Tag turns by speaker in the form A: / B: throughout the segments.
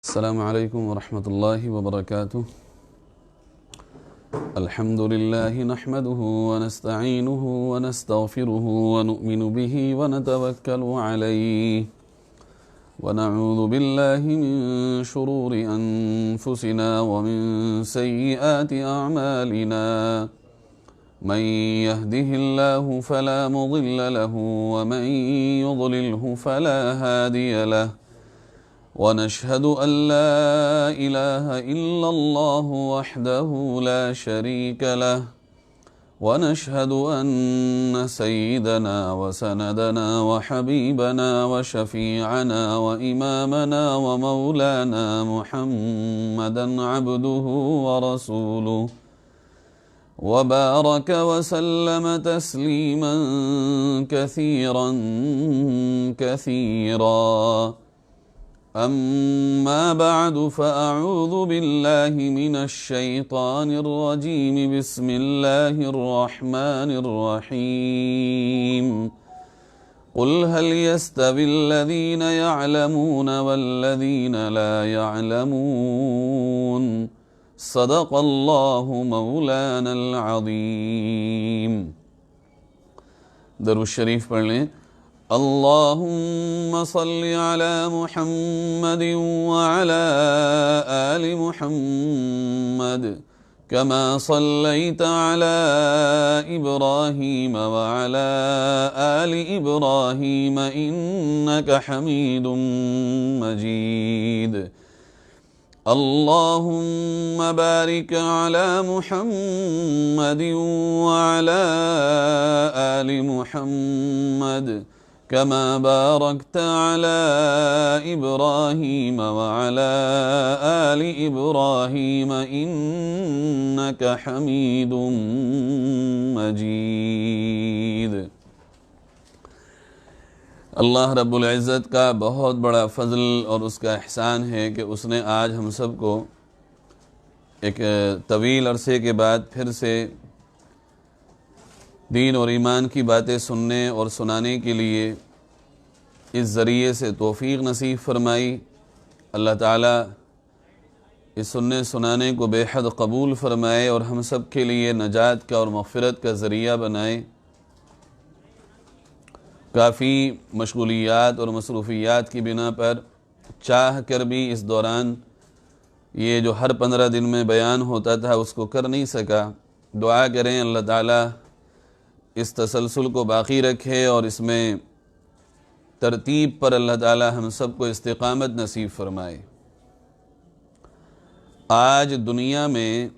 A: السلام عليكم ورحمة الله وبركاته. الحمد لله نحمده ونستعينه ونستغفره ونؤمن به ونتوكل عليه ونعوذ بالله من شرور أنفسنا ومن سيئات أعمالنا. من يهده الله فلا مضل له ومن يضلله فلا هادي له. ونشهد أن لا إله إلا الله وحده لا شريك له. ونشهد أن سيدنا وسندنا وحبيبنا وشفيعنا وإمامنا ومولانا محمدا عبده ورسوله وبارك وسلم تسليما كثيرا كثيرا. أما بعد فأعوذ بالله من الشيطان الرجيم. بسم الله الرحمن الرحيم. قل هل يستوي الذين يعلمون والذين لا يعلمون. صدق الله مولانا العظيم. درود شریف پڑھ لیں. اللهم صل على محمد وعلى آل محمد كما صليت على إبراهيم وعلى آل إبراهيم إنك حميد مجيد. اللهم بارك على محمد وعلى آل محمد كما باركت على إبراهيم وعلى آل إبراهيم إنك حميد مجيد. اللہ رب العزت کا بہت بڑا فضل اور اس کا احسان ہے کہ اس نے آج ہم سب کو ایک طویل عرصے کے بعد پھر سے دین اور ایمان کی باتیں سننے اور سنانے کے لیے اس ذریعے سے توفیق نصیب فرمائی. اللہ تعالیٰ اس سننے سنانے کو بے حد قبول فرمائے اور ہم سب کے لیے نجات کا اور مغفرت کا ذریعہ بنائے. کافی مشغولیات اور مصروفیات کی بنا پر چاہ کر بھی اس دوران یہ جو ہر 15 دن میں بیان ہوتا تھا اس کو کر نہیں سکا. دعا کریں اللہ تعالیٰ اس تسلسل کو باقی رکھے اور اس میں ترتیب پر اللہ تعالیٰ ہم سب کو استقامت نصیب فرمائے. آج دنیا میں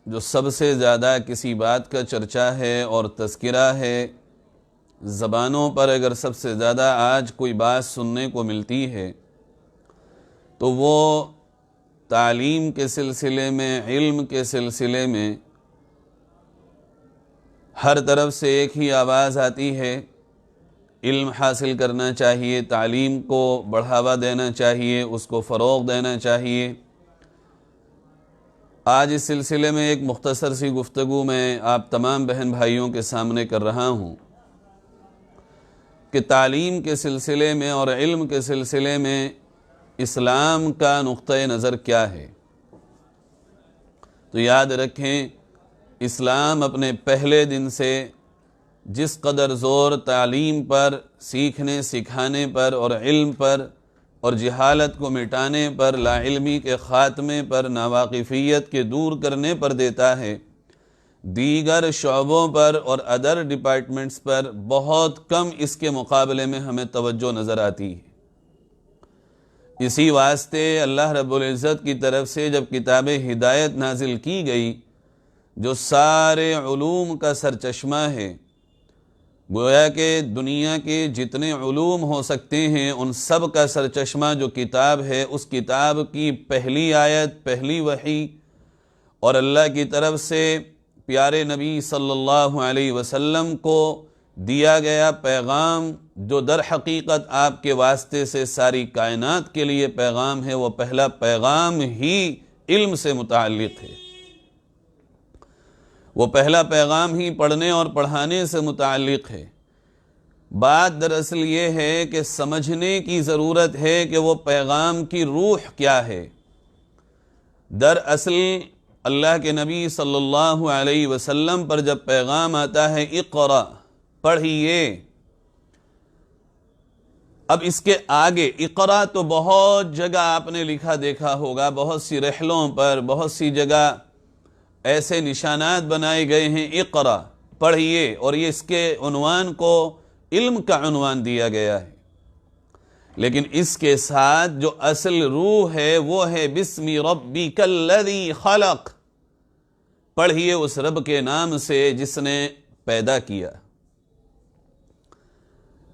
A: جو سب سے زیادہ کسی بات کا چرچا ہے اور تذکرہ ہے، زبانوں پر اگر سب سے زیادہ آج کوئی بات سننے کو ملتی ہے تو وہ تعلیم کے سلسلے میں، علم کے سلسلے میں ہر طرف سے ایک ہی آواز آتی ہے: علم حاصل کرنا چاہیے، تعلیم کو بڑھاوا دینا چاہیے، اس کو فروغ دینا چاہیے. آج اس سلسلے میں ایک مختصر سی گفتگو میں آپ تمام بہن بھائیوں کے سامنے کر رہا ہوں کہ تعلیم کے سلسلے میں اور علم کے سلسلے میں اسلام کا نقطۂ نظر کیا ہے. تو یاد رکھیں، اسلام اپنے پہلے دن سے جس قدر زور تعلیم پر، سیکھنے سکھانے پر اور علم پر اور جہالت کو مٹانے پر، لا علمی کے خاتمے پر، ناواقفیت کے دور کرنے پر دیتا ہے، دیگر شعبوں پر اور ادر ڈپارٹمنٹس پر بہت کم اس کے مقابلے میں ہمیں توجہ نظر آتی ہے. اسی واسطے اللہ رب العزت کی طرف سے جب کتاب ہدایت نازل کی گئی جو سارے علوم کا سرچشمہ ہے، گویا کہ دنیا کے جتنے علوم ہو سکتے ہیں ان سب کا سرچشمہ جو کتاب ہے، اس کتاب کی پہلی آیت، پہلی وحی اور اللہ کی طرف سے پیارے نبی صلی اللہ علیہ وسلم کو دیا گیا پیغام جو در حقیقت آپ کے واسطے سے ساری کائنات کے لیے پیغام ہے، وہ پہلا پیغام ہی علم سے متعلق ہے. وہ پہلا پیغام ہی پڑھنے اور پڑھانے سے متعلق ہے. بات دراصل یہ ہے کہ سمجھنے کی ضرورت ہے کہ وہ پیغام کی روح کیا ہے۔ دراصل اللہ کے نبی صلی اللہ علیہ وسلم پر جب پیغام آتا ہے اقرا، پڑھیے، اب اس کے آگے اقرا تو بہت جگہ آپ نے لکھا دیکھا ہوگا، بہت سی رحلوں پر، بہت سی جگہ ایسے نشانات بنائے گئے ہیں، اقرا پڑھیے، اور یہ اس کے عنوان کو علم کا عنوان دیا گیا ہے۔ لیکن اس کے ساتھ جو اصل روح ہے وہ ہے بسم ربک الذی خلق، پڑھیے اس رب کے نام سے جس نے پیدا کیا۔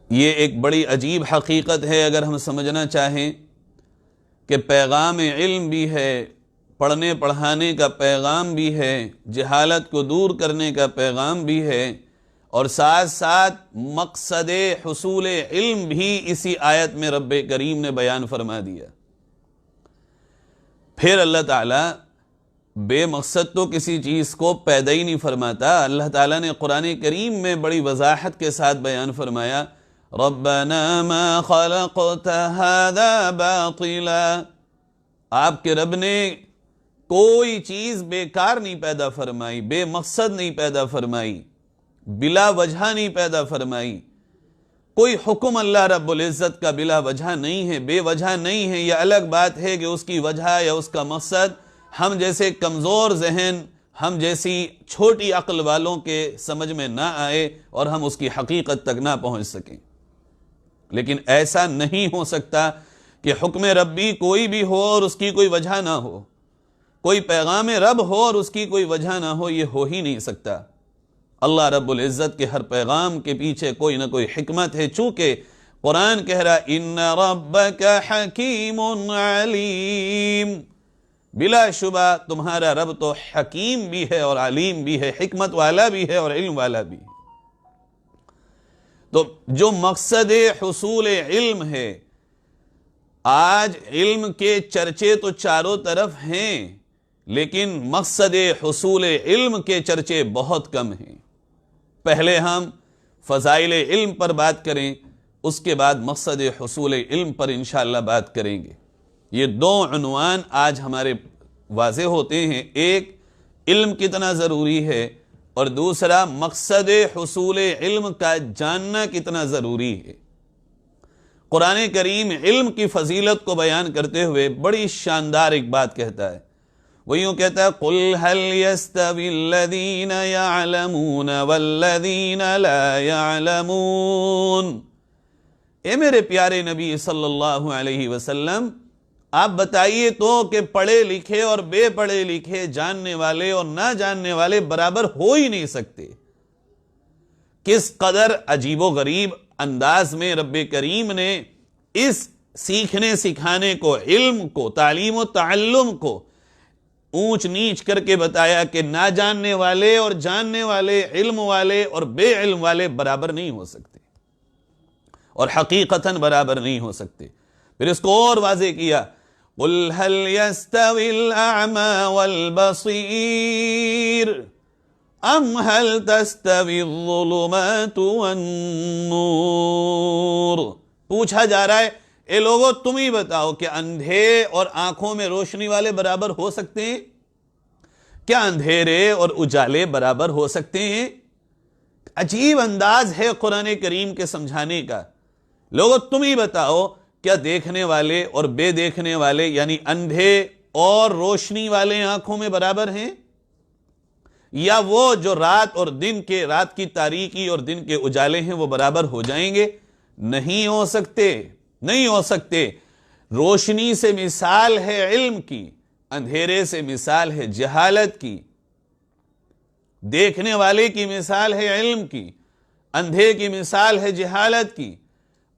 A: یہ ایک بڑی عجیب حقیقت ہے اگر ہم سمجھنا چاہیں کہ پیغام علم بھی ہے، پڑھنے پڑھانے کا پیغام بھی ہے، جہالت کو دور کرنے کا پیغام بھی ہے، اور ساتھ ساتھ مقصد حصول علم بھی اسی آیت میں رب کریم نے بیان فرما دیا۔ پھر اللہ تعالیٰ بے مقصد تو کسی چیز کو پیدا ہی نہیں فرماتا۔ اللہ تعالیٰ نے قرآن کریم میں بڑی وضاحت کے ساتھ بیان فرمایا، ربنا ما خلقت هذا باطلا، آپ کے رب نے کوئی چیز بیکار نہیں پیدا فرمائی، بے مقصد نہیں پیدا فرمائی، بلا وجہ نہیں پیدا فرمائی۔ کوئی حکم اللہ رب العزت کا بلا وجہ نہیں ہے، بے وجہ نہیں ہے۔ یہ الگ بات ہے کہ اس کی وجہ یا اس کا مقصد ہم جیسے کمزور ذہن، ہم جیسی چھوٹی عقل والوں کے سمجھ میں نہ آئے اور ہم اس کی حقیقت تک نہ پہنچ سکیں۔ لیکن ایسا نہیں ہو سکتا کہ حکم ربی کوئی بھی ہو اور اس کی کوئی وجہ نہ ہو، کوئی پیغام رب ہو اور اس کی کوئی وجہ نہ ہو، یہ ہو ہی نہیں سکتا۔ اللہ رب العزت کے ہر پیغام کے پیچھے کوئی نہ کوئی حکمت ہے، چونکہ قرآن کہہ رہا ان ربک حکیم علیم، بلا شبہ تمہارا رب تو حکیم بھی ہے اور علیم بھی ہے، حکمت والا بھی ہے اور علم والا بھی ہے۔ تو جو مقصد حصول علم ہے، آج علم کے چرچے تو چاروں طرف ہیں، لیکن مقصد حصول علم کے چرچے بہت کم ہیں۔ پہلے ہم فضائل علم پر بات کریں، اس کے بعد مقصد حصول علم پر انشاءاللہ بات کریں گے۔ یہ دو عنوان آج ہمارے واضح ہوتے ہیں، ایک علم کتنا ضروری ہے اور دوسرا مقصد حصول علم کا جاننا کتنا ضروری ہے۔ قرآن کریم علم کی فضیلت کو بیان کرتے ہوئے بڑی شاندار ایک بات کہتا ہے، وہ یوں کہتا ہے قُلْ هَلْ يَسْتَوِي الَّذِينَ يَعْلَمُونَ وَالَّذِينَ لَا يَعْلَمُونَ، اے میرے پیارے نبی صلی اللہ علیہ وسلم، آپ بتائیے تو کہ پڑھے لکھے اور بے پڑھے لکھے، جاننے والے اور نہ جاننے والے برابر ہو ہی نہیں سکتے۔ کس قدر عجیب و غریب انداز میں رب کریم نے اس سیکھنے سکھانے کو، علم کو، تعلیم و تعلم کو اونچ نیچ کر کے بتایا کہ نہ جاننے والے اور جاننے والے، علم والے اور بے علم والے برابر نہیں ہو سکتے، اور حقیقتاً برابر نہیں ہو سکتے۔ پھر اس کو اور واضح کیا، قُلْ هَلْ يَسْتَوِي الْأَعْمَى وَالْبَصِيرُ أَمْ هَلْ تَسْتَوِي الظُّلُمَاتُ وَالنُّورُ، پوچھا جا رہا ہے اے لوگو تم ہی بتاؤ کہ اندھے اور آنکھوں میں روشنی والے برابر ہو سکتے ہیں؟ کیا اندھیرے اور اجالے برابر ہو سکتے ہیں؟ عجیب انداز ہے قرآن کریم کے سمجھانے کا۔ لوگو تم ہی بتاؤ کیا دیکھنے والے اور بے دیکھنے والے، یعنی اندھے اور روشنی والے آنکھوں میں برابر ہیں؟ یا وہ جو رات کی تاریکی اور دن کے اجالے ہیں وہ برابر ہو جائیں گے؟ نہیں ہو سکتے، نہیں ہو سکتے۔ روشنی سے مثال ہے علم کی، اندھیرے سے مثال ہے جہالت کی، دیکھنے والے کی مثال ہے علم کی، اندھے کی مثال ہے جہالت کی۔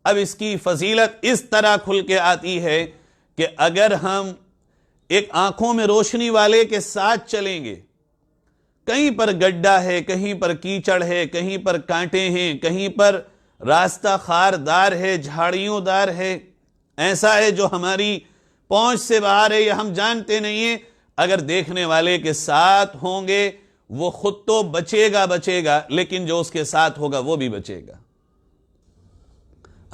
A: اب اس کی فضیلت اس طرح کھل کے آتی ہے کہ اگر ہم ایک آنکھوں میں روشنی والے کے ساتھ چلیں گے، کہیں پر گڈھا ہے، کہیں پر کیچڑ ہے، کہیں پر کانٹے ہیں، کہیں پر راستہ خاردار ہے، جھاڑیوں دار ہے، ایسا ہے جو ہماری پہنچ سے باہر ہے یا ہم جانتے نہیں ہیں، اگر دیکھنے والے کے ساتھ ہوں گے وہ خود تو بچے گا لیکن جو اس کے ساتھ ہوگا وہ بھی بچے گا۔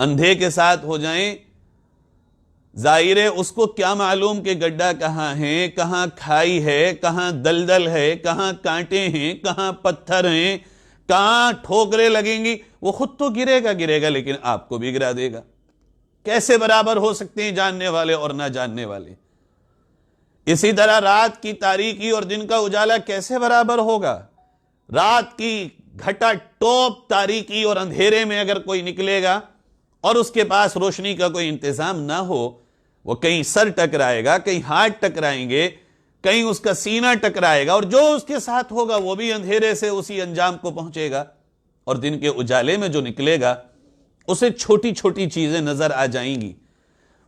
A: اندھے کے ساتھ ہو جائیں، ظاہر ہے اس کو کیا معلوم کہ گڈھا کہاں ہے، کہاں کھائی ہے، کہاں دلدل ہے، کہاں کانٹے ہیں، کہاں پتھر ہیں، کہاں ٹھوکریں لگیں گی۔ وہ خود تو گرے گا لیکن آپ کو بھی گرا دے گا۔ کیسے برابر ہو سکتے ہیں جاننے والے اور نہ جاننے والے؟ اسی طرح رات کی تاریکی اور دن کا اجالا کیسے برابر ہوگا؟ رات کی گھٹا ٹوپ تاریکی اور اندھیرے میں اگر کوئی نکلے گا اور اس کے پاس روشنی کا کوئی انتظام نہ ہو، وہ کہیں سر ٹکرائے گا، کہیں ہاتھ ٹکرائیں گے، کہیں اس کا سینہ ٹکرائے گا، اور جو اس کے ساتھ ہوگا وہ بھی اندھیرے سے اسی انجام کو پہنچے گا۔ اور دن کے اجالے میں جو نکلے گا اسے چھوٹی چھوٹی چیزیں نظر آ جائیں گی،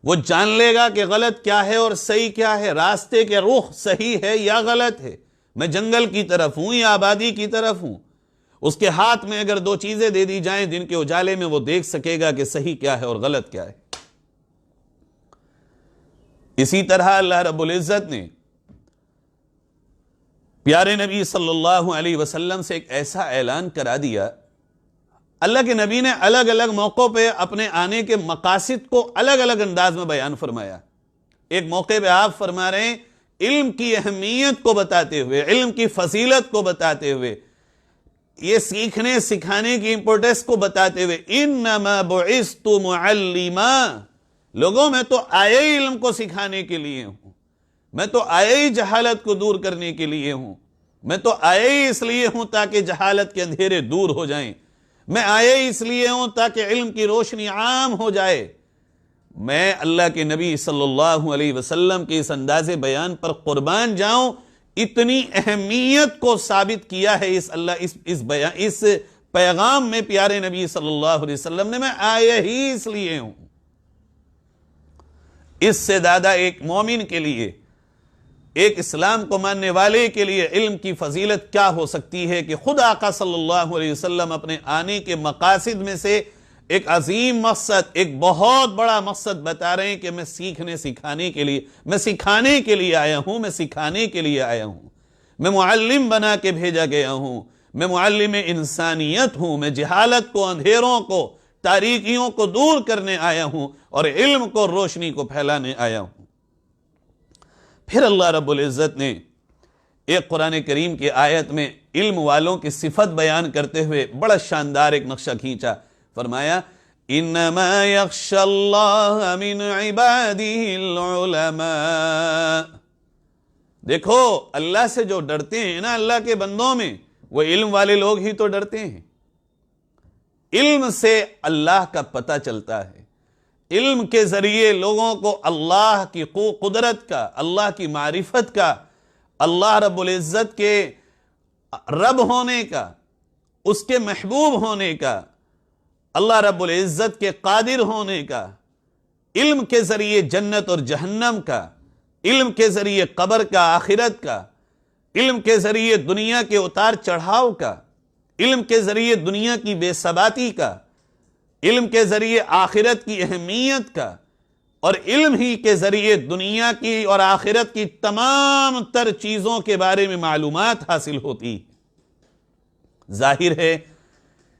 A: وہ جان لے گا کہ غلط کیا ہے اور صحیح کیا ہے، راستے کے رخ صحیح ہے یا غلط ہے، میں جنگل کی طرف ہوں یا آبادی کی طرف ہوں۔ اس کے ہاتھ میں اگر دو چیزیں دے دی جائیں دن کے اجالے میں، وہ دیکھ سکے گا کہ صحیح کیا ہے اور غلط کیا ہے۔ اسی طرح اللہ رب العزت نے پیارے نبی صلی اللہ علیہ وسلم سے ایک ایسا اعلان کرا دیا۔ اللہ کے نبی نے الگ الگ موقعوں پہ اپنے آنے کے مقاصد کو الگ الگ انداز میں بیان فرمایا۔ ایک موقع پہ آپ فرما رہے ہیں علم کی اہمیت کو بتاتے ہوئے، علم کی فضیلت کو بتاتے ہوئے، یہ سیکھنے سکھانے کی امپورٹنس کو بتاتے ہوئے، انما بعثت معلما، لوگوں میں تو آئے ہی علم کو سکھانے کے لیے ہوں، میں تو آئے ہی جہالت کو دور کرنے کے لیے ہوں، میں تو آئے ہی اس لیے ہوں تاکہ جہالت کے اندھیرے دور ہو جائیں، میں آئے ہی اس لیے ہوں تاکہ علم کی روشنی عام ہو جائے۔ میں اللہ کے نبی صلی اللہ علیہ وسلم کے اس انداز بیان پر قربان جاؤں، اتنی اہمیت کو ثابت کیا ہے اس پیغام میں پیارے نبی صلی اللہ علیہ وسلم نے، میں آئے ہی اس لیے ہوں۔ اس سے زیادہ ایک مومن کے لیے، ایک اسلام کو ماننے والے کے لیے علم کی فضیلت کیا ہو سکتی ہے کہ خود آقا صلی اللہ علیہ وسلم اپنے آنے کے مقاصد میں سے ایک عظیم مقصد، ایک بہت بڑا مقصد بتا رہے ہیں کہ میں سیکھنے سکھانے کے لیے، میں سکھانے کے لیے آیا ہوں، میں سکھانے کے لیے آیا ہوں، میں معلم بنا کے بھیجا گیا ہوں، میں معلم انسانیت ہوں، میں جہالت کو، اندھیروں کو، تاریکیوں کو دور کرنے آیا ہوں اور علم کو، روشنی کو پھیلانے آیا ہوں۔ پھر اللہ رب العزت نے ایک قرآن کریم کی آیت میں علم والوں کی صفت بیان کرتے ہوئے بڑا شاندار ایک نقشہ کھینچا، فرمایا انما یخشی اللہ من عباده العلماء۔ دیکھو اللہ سے جو ڈرتے ہیں نا اللہ کے بندوں میں، وہ علم والے لوگ ہی تو ڈرتے ہیں۔ علم سے اللہ کا پتہ چلتا ہے، علم کے ذریعے لوگوں کو اللہ کی قدرت کا، اللہ کی معرفت کا، اللہ رب العزت کے رب ہونے کا، اس کے محبوب ہونے کا، اللہ رب العزت کے قادر ہونے کا، علم کے ذریعے جنت اور جہنم کا، علم کے ذریعے قبر کا، آخرت کا، علم کے ذریعے دنیا کے اتار چڑھاؤ کا، علم کے ذریعے دنیا کی بے ثباتی کا، علم کے ذریعے آخرت کی اہمیت کا، اور علم ہی کے ذریعے دنیا کی اور آخرت کی تمام تر چیزوں کے بارے میں معلومات حاصل ہوتی۔ ظاہر ہے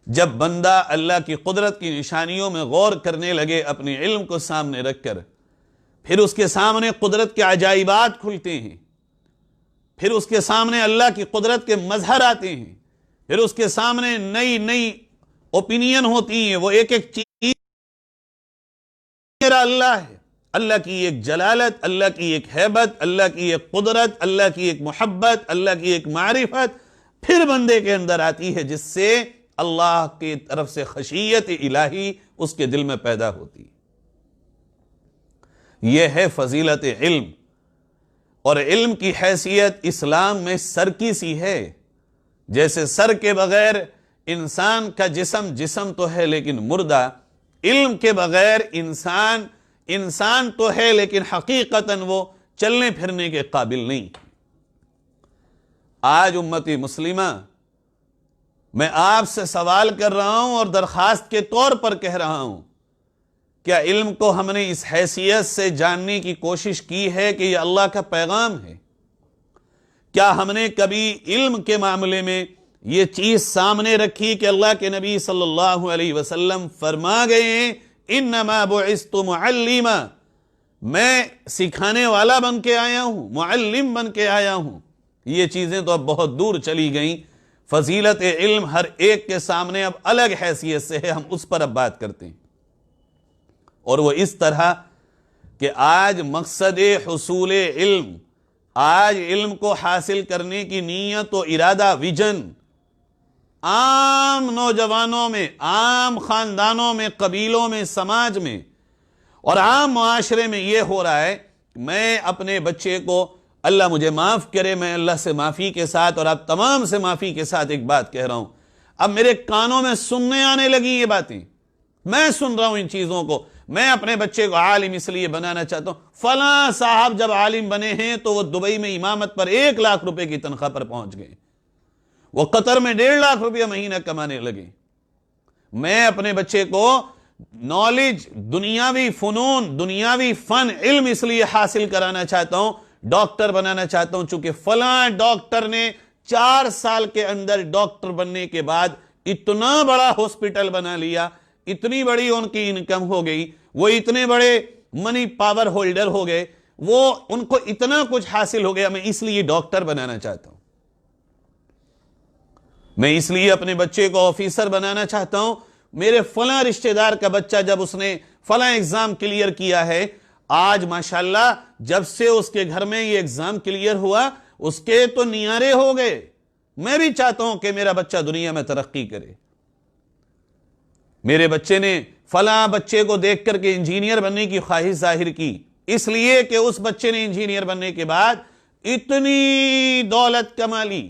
A: جب بندہ اللہ کی قدرت کی نشانیوں میں غور کرنے لگے اپنے علم کو سامنے رکھ کر، پھر اس کے سامنے قدرت کے عجائبات کھلتے ہیں، پھر اس کے سامنے اللہ کی قدرت کے مظہر آتے ہیں، پھر اس کے سامنے نئی نئی اوپینین ہوتی ہیں، وہ ایک ایک چیز میرا اللہ ہے، اللہ کی ایک جلالت، اللہ کی ایک ہیبت، اللہ کی ایک قدرت، اللہ کی ایک محبت، اللہ کی ایک معرفت پھر بندے کے اندر آتی ہے، جس سے اللہ کی طرف سے خشیت الہی اس کے دل میں پیدا ہوتی۔ یہ ہے فضیلت علم، اور علم کی حیثیت اسلام میں سر کی سی ہے۔ جیسے سر کے بغیر انسان کا جسم تو ہے لیکن مردہ، علم کے بغیر انسان تو ہے لیکن حقیقتاً وہ چلنے پھرنے کے قابل نہیں۔ آج امتی مسلمہ میں آپ سے سوال کر رہا ہوں اور درخواست کے طور پر کہہ رہا ہوں، کیا علم کو ہم نے اس حیثیت سے جاننے کی کوشش کی ہے کہ یہ اللہ کا پیغام ہے؟ کیا ہم نے کبھی علم کے معاملے میں یہ چیز سامنے رکھی کہ اللہ کے نبی صلی اللہ علیہ وسلم فرما گئے ہیں انما بعثت معلما، میں سکھانے والا بن کے آیا ہوں، معلم بن کے آیا ہوں۔ یہ چیزیں تو اب بہت دور چلی گئیں، فضیلت علم ہر ایک کے سامنے اب الگ حیثیت سے ہے، ہم اس پر اب بات کرتے ہیں۔ اور وہ اس طرح کہ آج مقصد حصول علم، آج علم کو حاصل کرنے کی نیت و ارادہ، ویژن عام نوجوانوں میں، عام خاندانوں میں، قبیلوں میں، سماج میں اور عام معاشرے میں یہ ہو رہا ہے، میں اپنے بچے کو، اللہ مجھے معاف کرے، میں اللہ سے معافی کے ساتھ اور آپ تمام سے معافی کے ساتھ ایک بات کہہ رہا ہوں، اب میرے کانوں میں سننے آنے لگی یہ باتیں، میں سن رہا ہوں ان چیزوں کو۔ میں اپنے بچے کو عالم اس لیے بنانا چاہتا ہوں، فلاں صاحب جب عالم بنے ہیں تو وہ دبئی میں امامت پر 1 لاکھ روپے کی تنخواہ پر پہنچ گئے، وہ قطر میں 1.5 لاکھ روپیہ مہینہ کمانے لگے۔ میں اپنے بچے کو نالج، دنیاوی فنون، دنیاوی فن، علم اس لیے حاصل کرانا چاہتا ہوں، ڈاکٹر بنانا چاہتا ہوں، چونکہ فلاں ڈاکٹر نے 4 سال کے اندر ڈاکٹر بننے کے بعد اتنا بڑا ہاسپٹل بنا لیا، اتنی بڑی ان کی انکم ہو گئی، وہ اتنے بڑے منی پاور ہولڈر ہو گئے، وہ ان کو اتنا کچھ حاصل ہو گیا، میں اس لیے ڈاکٹر بنانا چاہتا ہوں، میں اس لیے اپنے بچے کو آفیسر بنانا چاہتا ہوں۔ میرے فلاں رشتہ دار کا بچہ جب اس نے فلاں ایگزام کلیئر کیا ہے، آج ماشاءاللہ جب سے اس کے گھر میں یہ ایگزام کلیئر ہوا، اس کے تو نیارے ہو گئے۔ میں بھی چاہتا ہوں کہ میرا بچہ دنیا میں ترقی کرے۔ میرے بچے نے فلاں بچے کو دیکھ کر کے انجینئر بننے کی خواہش ظاہر کی، اس لیے کہ اس بچے نے انجینئر بننے کے بعد اتنی دولت کما لی۔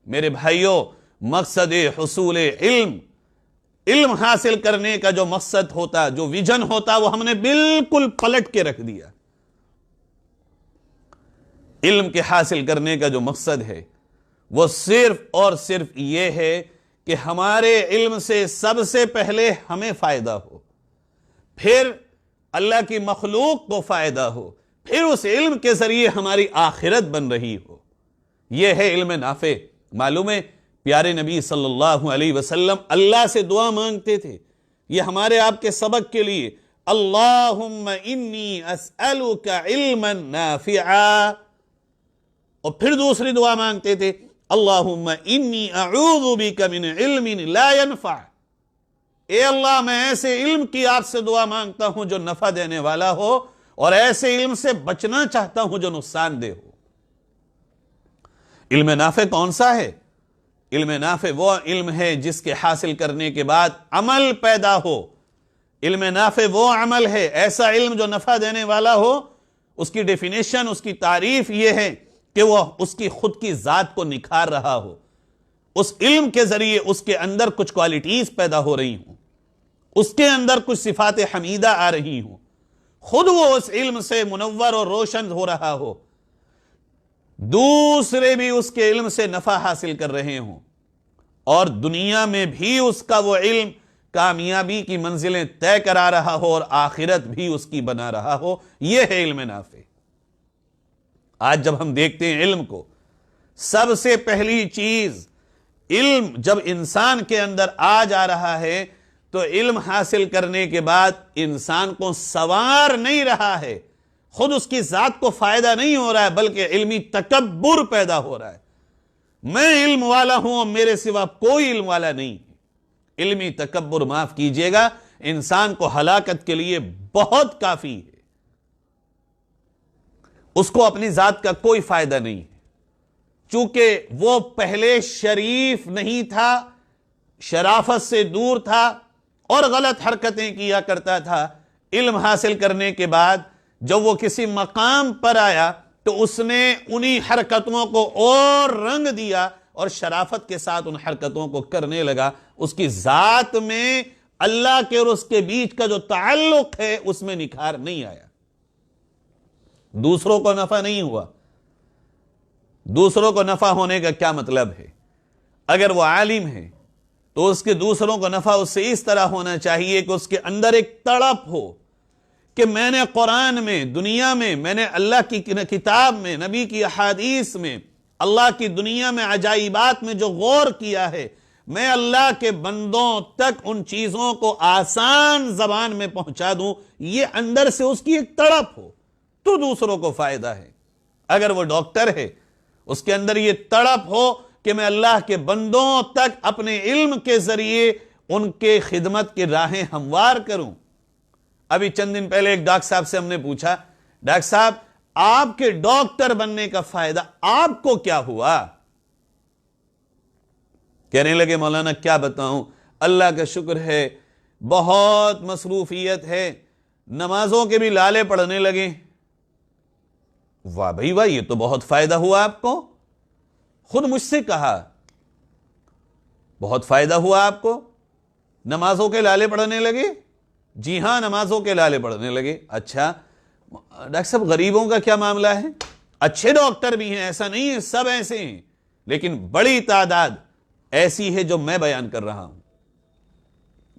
A: میرے بھائیوں، مقصد حصول علم، علم حاصل کرنے کا جو مقصد ہوتا، جو ویژن ہوتا، وہ ہم نے بالکل پلٹ کے رکھ دیا۔ علم کے حاصل کرنے کا جو مقصد ہے وہ صرف اور صرف یہ ہے کہ ہمارے علم سے سب سے پہلے ہمیں فائدہ ہو، پھر اللہ کی مخلوق کو فائدہ ہو، پھر اس علم کے ذریعے ہماری آخرت بن رہی ہو۔ یہ ہے علم نافع۔ معلوم ہے پیارے نبی صلی اللہ علیہ وسلم اللہ سے دعا مانگتے تھے، یہ ہمارے آپ کے سبق کے لیے، اللہم انی اسألک علما نافعا، اور پھر دوسری دعا مانگتے تھے، اللہم انی اعوذ بک من علم لا ينفع، اے اللہ میں ایسے علم کی آپ سے دعا مانگتا ہوں جو نفع دینے والا ہو، اور ایسے علم سے بچنا چاہتا ہوں جو نقصان دہ ہو۔ علم نافع کون سا ہے؟ علم نافع وہ علم ہے جس کے حاصل کرنے کے بعد عمل پیدا ہو۔ علم نافع وہ عمل ہے، ایسا علم جو نفع دینے والا ہو۔ اس کی ڈیفینیشن، اس کی تعریف یہ ہے کہ وہ اس کی خود کی ذات کو نکھار رہا ہو، اس علم کے ذریعے اس کے اندر کچھ کوالٹیز پیدا ہو رہی ہوں، اس کے اندر کچھ صفات حمیدہ آ رہی ہوں، خود وہ اس علم سے منور اور روشن ہو رہا ہو، دوسرے بھی اس کے علم سے نفع حاصل کر رہے ہوں، اور دنیا میں بھی اس کا وہ علم کامیابی کی منزلیں طے کرا رہا ہو اور آخرت بھی اس کی بنا رہا ہو۔ یہ ہے علم نافع۔ آج جب ہم دیکھتے ہیں علم کو، سب سے پہلی چیز، علم جب انسان کے اندر آ جا رہا ہے تو علم حاصل کرنے کے بعد انسان کو سوار نہیں رہا ہے، خود اس کی ذات کو فائدہ نہیں ہو رہا ہے، بلکہ علمی تکبر پیدا ہو رہا ہے۔ میں علم والا ہوں اور میرے سوا کوئی علم والا نہیں ہے۔ علمی تکبر، معاف کیجئے گا، انسان کو ہلاکت کے لیے بہت کافی ہے۔ اس کو اپنی ذات کا کوئی فائدہ نہیں ہے، چونکہ وہ پہلے شریف نہیں تھا، شرافت سے دور تھا اور غلط حرکتیں کیا کرتا تھا۔ علم حاصل کرنے کے بعد جب وہ کسی مقام پر آیا تو اس نے انہی حرکتوں کو اور رنگ دیا اور شرافت کے ساتھ ان حرکتوں کو کرنے لگا۔ اس کی ذات میں اللہ کے اور اس کے بیچ کا جو تعلق ہے اس میں نکھار نہیں آیا، دوسروں کو نفع نہیں ہوا۔ دوسروں کو نفع ہونے کا کیا مطلب ہے؟ اگر وہ عالم ہے تو اس کے دوسروں کو نفع اس سے اس طرح ہونا چاہیے کہ اس کے اندر ایک تڑپ ہو کہ میں نے قرآن میں، دنیا میں، میں نے اللہ کی کتاب میں، نبی کی احادیث میں، اللہ کی دنیا میں عجائبات میں جو غور کیا ہے، میں اللہ کے بندوں تک ان چیزوں کو آسان زبان میں پہنچا دوں، یہ اندر سے اس کی ایک تڑپ ہو تو دوسروں کو فائدہ ہے۔ اگر وہ ڈاکٹر ہے، اس کے اندر یہ تڑپ ہو کہ میں اللہ کے بندوں تک اپنے علم کے ذریعے ان کے خدمت کی راہیں ہموار کروں۔ ابھی چند دن پہلے ایک ڈاکٹر صاحب سے ہم نے پوچھا، ڈاکٹر صاحب آپ کے ڈاکٹر بننے کا فائدہ آپ کو کیا ہوا؟ کہنے لگے مولانا کیا بتاؤں، اللہ کا شکر ہے بہت مصروفیت ہے، نمازوں کے بھی لالے پڑھنے لگے۔ واہ بھائی واہ، یہ تو بہت فائدہ ہوا آپ کو۔ خود مجھ سے کہا بہت فائدہ ہوا آپ کو، نمازوں کے لالے پڑھنے لگے؟ جی ہاں، نمازوں کے لالے پڑھنے لگے۔ اچھا ڈاکٹر صاحب غریبوں کا کیا معاملہ ہے؟ اچھے ڈاکٹر بھی ہیں، ایسا نہیں ہے سب ایسے ہیں، لیکن بڑی تعداد ایسی ہے جو میں بیان کر رہا ہوں،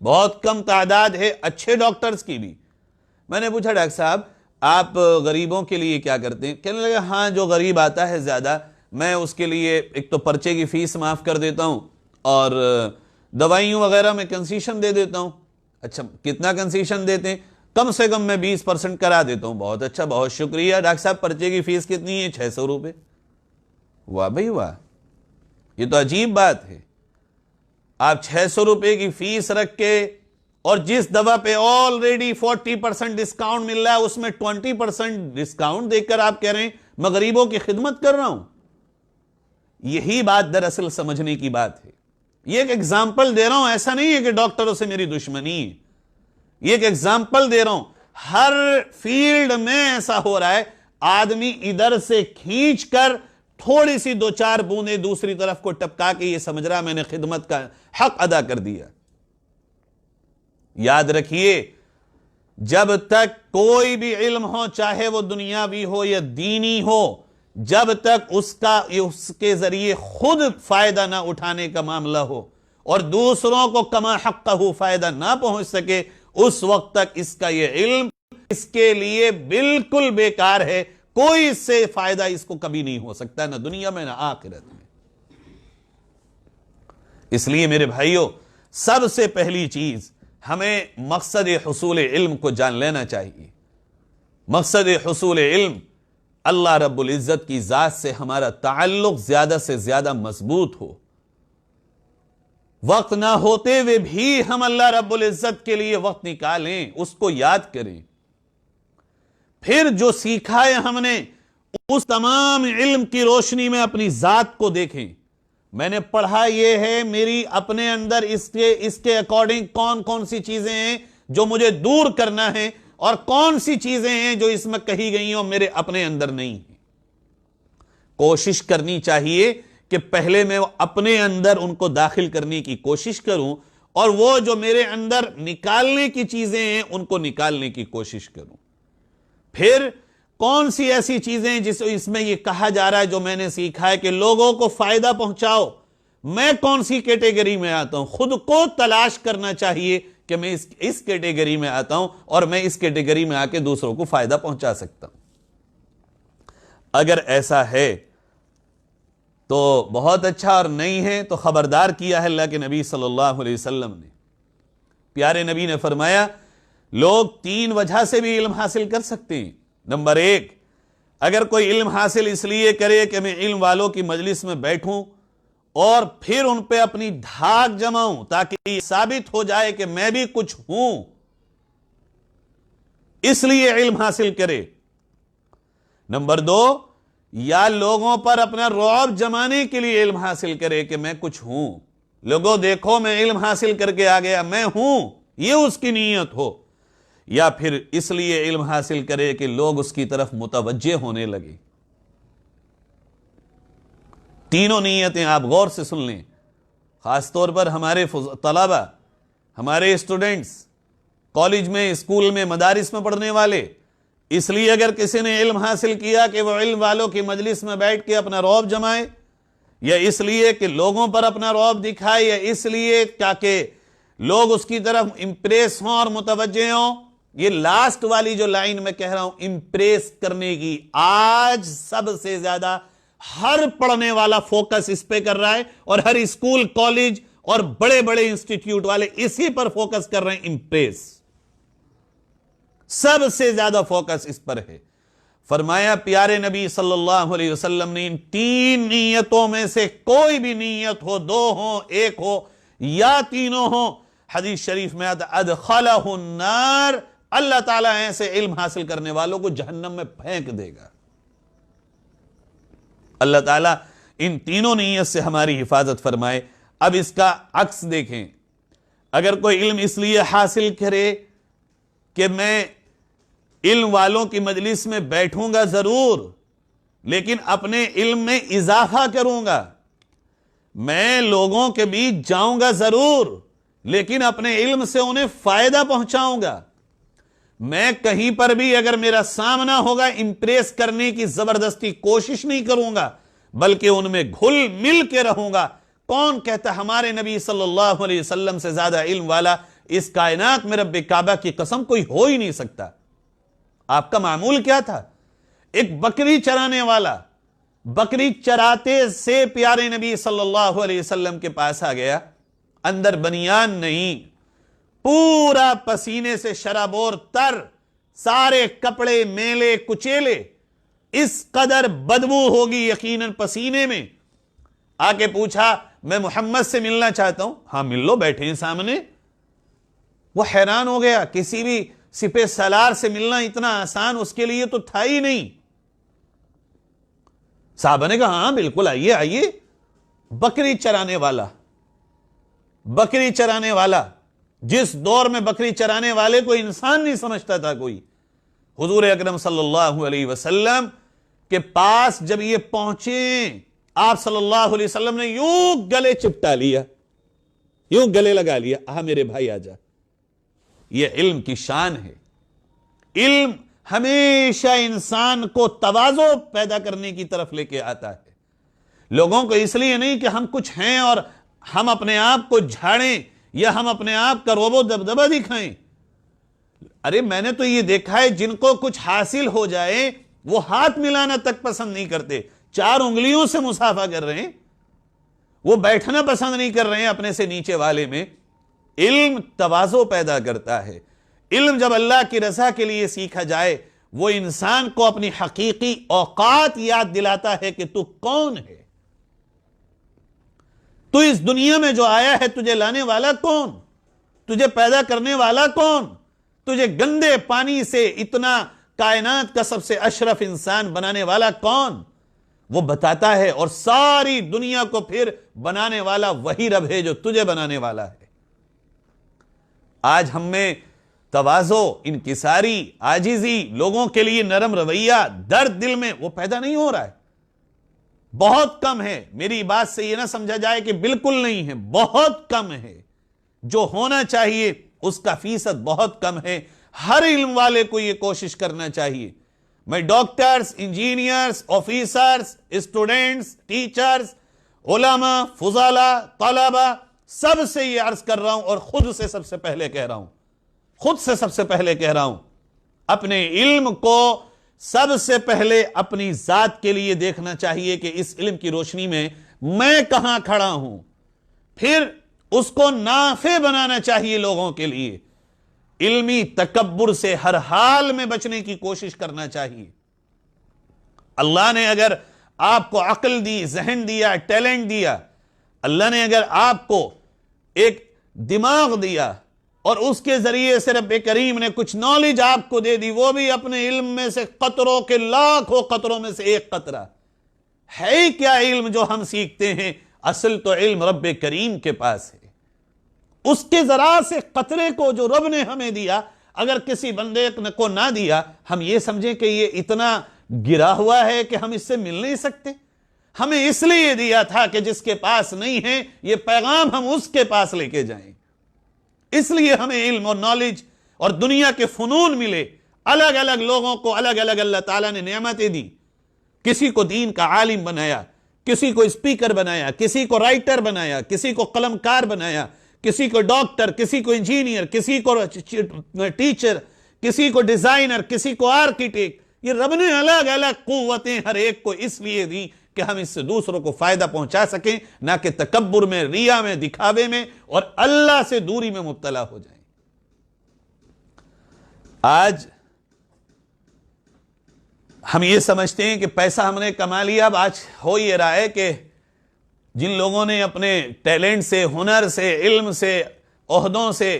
A: بہت کم تعداد ہے اچھے ڈاکٹرز کی بھی۔ میں نے پوچھا ڈاکٹر صاحب آپ غریبوں کے لیے کیا کرتے ہیں؟ کہنے لگا ہاں جو غریب آتا ہے زیادہ، میں اس کے لیے ایک تو پرچے کی فیس معاف کر دیتا ہوں اور دوائیوں وغیرہ میں کنسیشن دے دیتا ہوں۔ اچھا کتنا کنسیشن دیتے ہیں؟ کم سے کم میں 20% کرا دیتا ہوں۔ بہت اچھا، بہت شکریہ ڈاکٹر صاحب، پرچے کی فیس کتنی ہے؟ 600 روپے۔ واہ بھائی واہ، یہ تو عجیب بات ہے، آپ 600 روپے کی فیس رکھ کے اور جس دوا پہ آلریڈی 40% ڈسکاؤنٹ مل رہا ہے اس میں 20% ڈسکاؤنٹ دے کر آپ کہہ رہے ہیں میں غریبوں کی خدمت کر رہا ہوں۔ یہی بات دراصل سمجھنے کی بات ہے۔ یہ ایک ایگزامپل دے رہا ہوں، ایسا نہیں ہے کہ ڈاکٹروں سے میری دشمنی ہے، یہ ایک ایگزامپل دے رہا ہوں۔ ہر فیلڈ میں ایسا ہو رہا ہے، آدمی ادھر سے کھینچ کر تھوڑی سی 2-4 بوندیں دوسری طرف کو ٹپکا کے یہ سمجھ رہا میں نے خدمت کا حق ادا کر دیا۔ یاد رکھیے جب تک کوئی بھی علم ہو، چاہے وہ دنیاوی ہو یا دینی ہو، جب تک اس کے ذریعے خود فائدہ نہ اٹھانے کا معاملہ ہو اور دوسروں کو کما حقہ فائدہ نہ پہنچ سکے، اس وقت تک اس کا یہ علم اس کے لیے بالکل بیکار ہے، کوئی اس سے فائدہ اس کو کبھی نہیں ہو سکتا، نہ دنیا میں نہ آخرت میں۔ اس لیے میرے بھائیوں، سب سے پہلی چیز ہمیں مقصد حصول علم کو جان لینا چاہیے۔ مقصد حصول علم، اللہ رب العزت کی ذات سے ہمارا تعلق زیادہ سے زیادہ مضبوط ہو، وقت نہ ہوتے ہوئے بھی ہم اللہ رب العزت کے لیے وقت نکالیں، اس کو یاد کریں، پھر جو سیکھا ہے ہم نے اس تمام علم کی روشنی میں اپنی ذات کو دیکھیں۔ میں نے پڑھا یہ ہے، میری اپنے اندر اس کے اکارڈنگ کون کون سی چیزیں ہیں جو مجھے دور کرنا ہے اور کون سی چیزیں ہیں جو اس میں کہی گئی ہوں میرے اپنے اندر نہیں ہیں۔ کوشش کرنی چاہیے کہ پہلے میں اپنے اندر ان کو داخل کرنے کی کوشش کروں اور وہ جو میرے اندر نکالنے کی چیزیں ہیں ان کو نکالنے کی کوشش کروں۔ پھر کون سی ایسی چیزیں جس اس میں یہ کہا جا رہا ہے جو میں نے سیکھا ہے کہ لوگوں کو فائدہ پہنچاؤ، میں کون سی کیٹیگری میں آتا ہوں؟ خود کو تلاش کرنا چاہیے کہ میں اس کیٹیگری میں آتا ہوں اور میں اس کیٹیگری میں آ کے دوسروں کو فائدہ پہنچا سکتا ہوں۔ اگر ایسا ہے تو بہت اچھا، اور نہیں ہے تو خبردار کیا ہے اللہ کے نبی صلی اللہ علیہ وسلم نے۔ پیارے نبی نے فرمایا لوگ 3 وجہ سے بھی علم حاصل کر سکتے ہیں۔ نمبر 1، اگر کوئی علم حاصل اس لیے کرے کہ میں علم والوں کی مجلس میں بیٹھوں اور پھر ان پہ اپنی دھاک جماؤں تاکہ یہ ثابت ہو جائے کہ میں بھی کچھ ہوں، اس لیے علم حاصل کرے۔ نمبر 2، یا لوگوں پر اپنا رعب جمانے کے لیے علم حاصل کرے کہ میں کچھ ہوں، لوگوں دیکھو میں علم حاصل کر کے آ گیا، میں ہوں، یہ اس کی نیت ہو۔ یا پھر اس لیے علم حاصل کرے کہ لوگ اس کی طرف متوجہ ہونے لگے۔ تینوں نیتیں آپ غور سے سن لیں، خاص طور پر ہمارے طلبہ، ہمارے اسٹوڈنٹس، کالج میں، اسکول میں، مدارس میں پڑھنے والے۔ اس لیے اگر کسی نے علم حاصل کیا کہ وہ علم والوں کی مجلس میں بیٹھ کے اپنا رعب جمائے، یا اس لیے کہ لوگوں پر اپنا رعب دکھائے، یا اس لیے تاکہ لوگ اس کی طرف امپریس ہوں اور متوجہ ہوں، یہ لاسٹ والی جو لائن میں کہہ رہا ہوں امپریس کرنے کی، آج سب سے زیادہ ہر پڑھنے والا فوکس اس پہ کر رہا ہے، اور ہر اسکول، کالج اور بڑے بڑے انسٹیٹیوٹ والے اسی پر فوکس کر رہے ہیں، امپریس، سب سے زیادہ فوکس اس پر ہے۔ فرمایا پیارے نبی صلی اللہ علیہ وسلم نے ان 3 نیتوں میں سے کوئی بھی نیت ہو، 2 ہو، 1 ہو یا تینوں ہو، حدیث شریف میں آتا ادخلہ النار، اللہ تعالیٰ ایسے علم حاصل کرنے والوں کو جہنم میں پھینک دے گا۔ اللہ تعالیٰ ان تینوں نیت سے ہماری حفاظت فرمائے۔ اب اس کا عکس دیکھیں، اگر کوئی علم اس لیے حاصل کرے کہ میں علم والوں کی مجلس میں بیٹھوں گا ضرور، لیکن اپنے علم میں اضافہ کروں گا، میں لوگوں کے بیچ جاؤں گا ضرور، لیکن اپنے علم سے انہیں فائدہ پہنچاؤں گا، میں کہیں پر بھی اگر میرا سامنا ہوگا امپریس کرنے کی زبردستی کوشش نہیں کروں گا، بلکہ ان میں گھل مل کے رہوں گا۔ کون کہتا ہمارے نبی صلی اللہ علیہ وسلم سے زیادہ علم والا اس کائنات میں رب کعبہ کی قسم کوئی ہو ہی نہیں سکتا؟ آپ کا معمول کیا تھا؟ ایک بکری چرانے والا بکری چراتے سے پیارے نبی صلی اللہ علیہ وسلم کے پاس آ گیا، اندر بنیان نہیں، پورا پسینے سے شرابور تر، سارے کپڑے میلے کچیلے، اس قدر بدبو ہوگی یقیناً پسینے میں۔ آ کے پوچھا میں محمد سے ملنا چاہتا ہوں۔ ہاں مل لو، بیٹھے ہیں سامنے۔ وہ حیران ہو گیا، کسی بھی سپہ سالار سے ملنا اتنا آسان اس کے لیے تو تھا ہی نہیں۔ صحابہ نے کہا ہاں بالکل، آئیے آئیے۔ بکری چرانے والا، جس دور میں بکری چرانے والے کو انسان نہیں سمجھتا تھا کوئی، حضور اکرم صلی اللہ علیہ وسلم کے پاس جب یہ پہنچے، آپ صلی اللہ علیہ وسلم نے یوں گلے چپٹا لیا، یوں گلے لگا لیا، میرے بھائی آ جا۔ یہ علم کی شان ہے۔ علم ہمیشہ انسان کو تواضع پیدا کرنے کی طرف لے کے آتا ہے، لوگوں کو اس لیے نہیں کہ ہم کچھ ہیں اور ہم اپنے آپ کو جھاڑیں یا ہم اپنے آپ کا روب و دبدبہ دکھائیں۔ ارے میں نے تو یہ دیکھا ہے جن کو کچھ حاصل ہو جائے وہ ہاتھ ملانا تک پسند نہیں کرتے، 4 انگلیوں سے مصافحہ کر رہے ہیں، وہ بیٹھنا پسند نہیں کر رہے ہیں اپنے سے نیچے والے میں۔ علم تواضع پیدا کرتا ہے۔ علم جب اللہ کی رضا کے لیے سیکھا جائے، وہ انسان کو اپنی حقیقی اوقات یاد دلاتا ہے کہ تو کون ہے، تو اس دنیا میں جو آیا ہے تجھے لانے والا کون، تجھے پیدا کرنے والا کون، تجھے گندے پانی سے اتنا کائنات کا سب سے اشرف انسان بنانے والا کون، وہ بتاتا ہے۔ اور ساری دنیا کو پھر بنانے والا وہی رب ہے جو تجھے بنانے والا ہے۔ آج ہم میں تواضع، انکساری، عاجزی، لوگوں کے لیے نرم رویہ، درد دل میں وہ پیدا نہیں ہو رہا ہے، بہت کم ہے۔ میری بات سے یہ نہ سمجھا جائے کہ بالکل نہیں ہے، بہت کم ہے۔ جو ہونا چاہیے اس کا فیصد بہت کم ہے۔ ہر علم والے کو یہ کوشش کرنا چاہیے۔ میں doctors, engineers, officers, students, teachers, علماء، فضلاء، طلباء سب سے یہ عرض کر رہا ہوں، اور خود سے سب سے پہلے کہہ رہا ہوں، اپنے علم کو سب سے پہلے اپنی ذات کے لیے دیکھنا چاہیے کہ اس علم کی روشنی میں میں کہاں کھڑا ہوں، پھر اس کو نافع بنانا چاہیے لوگوں کے لیے۔ علمی تکبر سے ہر حال میں بچنے کی کوشش کرنا چاہیے۔ اللہ نے اگر آپ کو عقل دی، ذہن دیا، ٹیلنٹ دیا، اللہ نے اگر آپ کو ایک دماغ دیا اور اس کے ذریعے سے رب کریم نے کچھ نالج آپ کو دے دی، وہ بھی اپنے علم میں سے قطروں کے لاکھوں قطروں میں سے ایک قطرہ ہے۔ کیا علم جو ہم سیکھتے ہیں؟ اصل تو علم رب کریم کے پاس ہے۔ اس کے ذرا سے قطرے کو جو رب نے ہمیں دیا، اگر کسی بندے کو نہ دیا، ہم یہ سمجھیں کہ یہ اتنا گرا ہوا ہے کہ ہم اس سے مل نہیں سکتے۔ ہمیں اس لیے دیا تھا کہ جس کے پاس نہیں ہے یہ پیغام ہم اس کے پاس لے کے جائیں۔ اس لیے ہمیں علم اور نالج اور دنیا کے فنون ملے۔ الگ الگ لوگوں کو الگ الگ اللہ تعالیٰ نے نعمتیں دی۔ کسی کو دین کا عالم بنایا، کسی کو اسپیکر بنایا، کسی کو رائٹر بنایا، کسی کو قلم کار بنایا، کسی کو ڈاکٹر، کسی کو انجینئر، کسی کو ٹیچر، کسی کو ڈیزائنر، کسی کو آرکیٹیکٹ۔ یہ رب نے الگ الگ قوتیں ہر ایک کو اس لیے دی کہ ہم اس سے دوسروں کو فائدہ پہنچا سکیں، نہ کہ تکبر میں، ریا میں، دکھاوے میں اور اللہ سے دوری میں مبتلا ہو جائیں۔ آج ہم یہ سمجھتے ہیں کہ پیسہ ہم نے کما لیا۔ اب آج ہو یہ رہا ہے کہ جن لوگوں نے اپنے ٹیلنٹ سے، ہنر سے، علم سے، عہدوں سے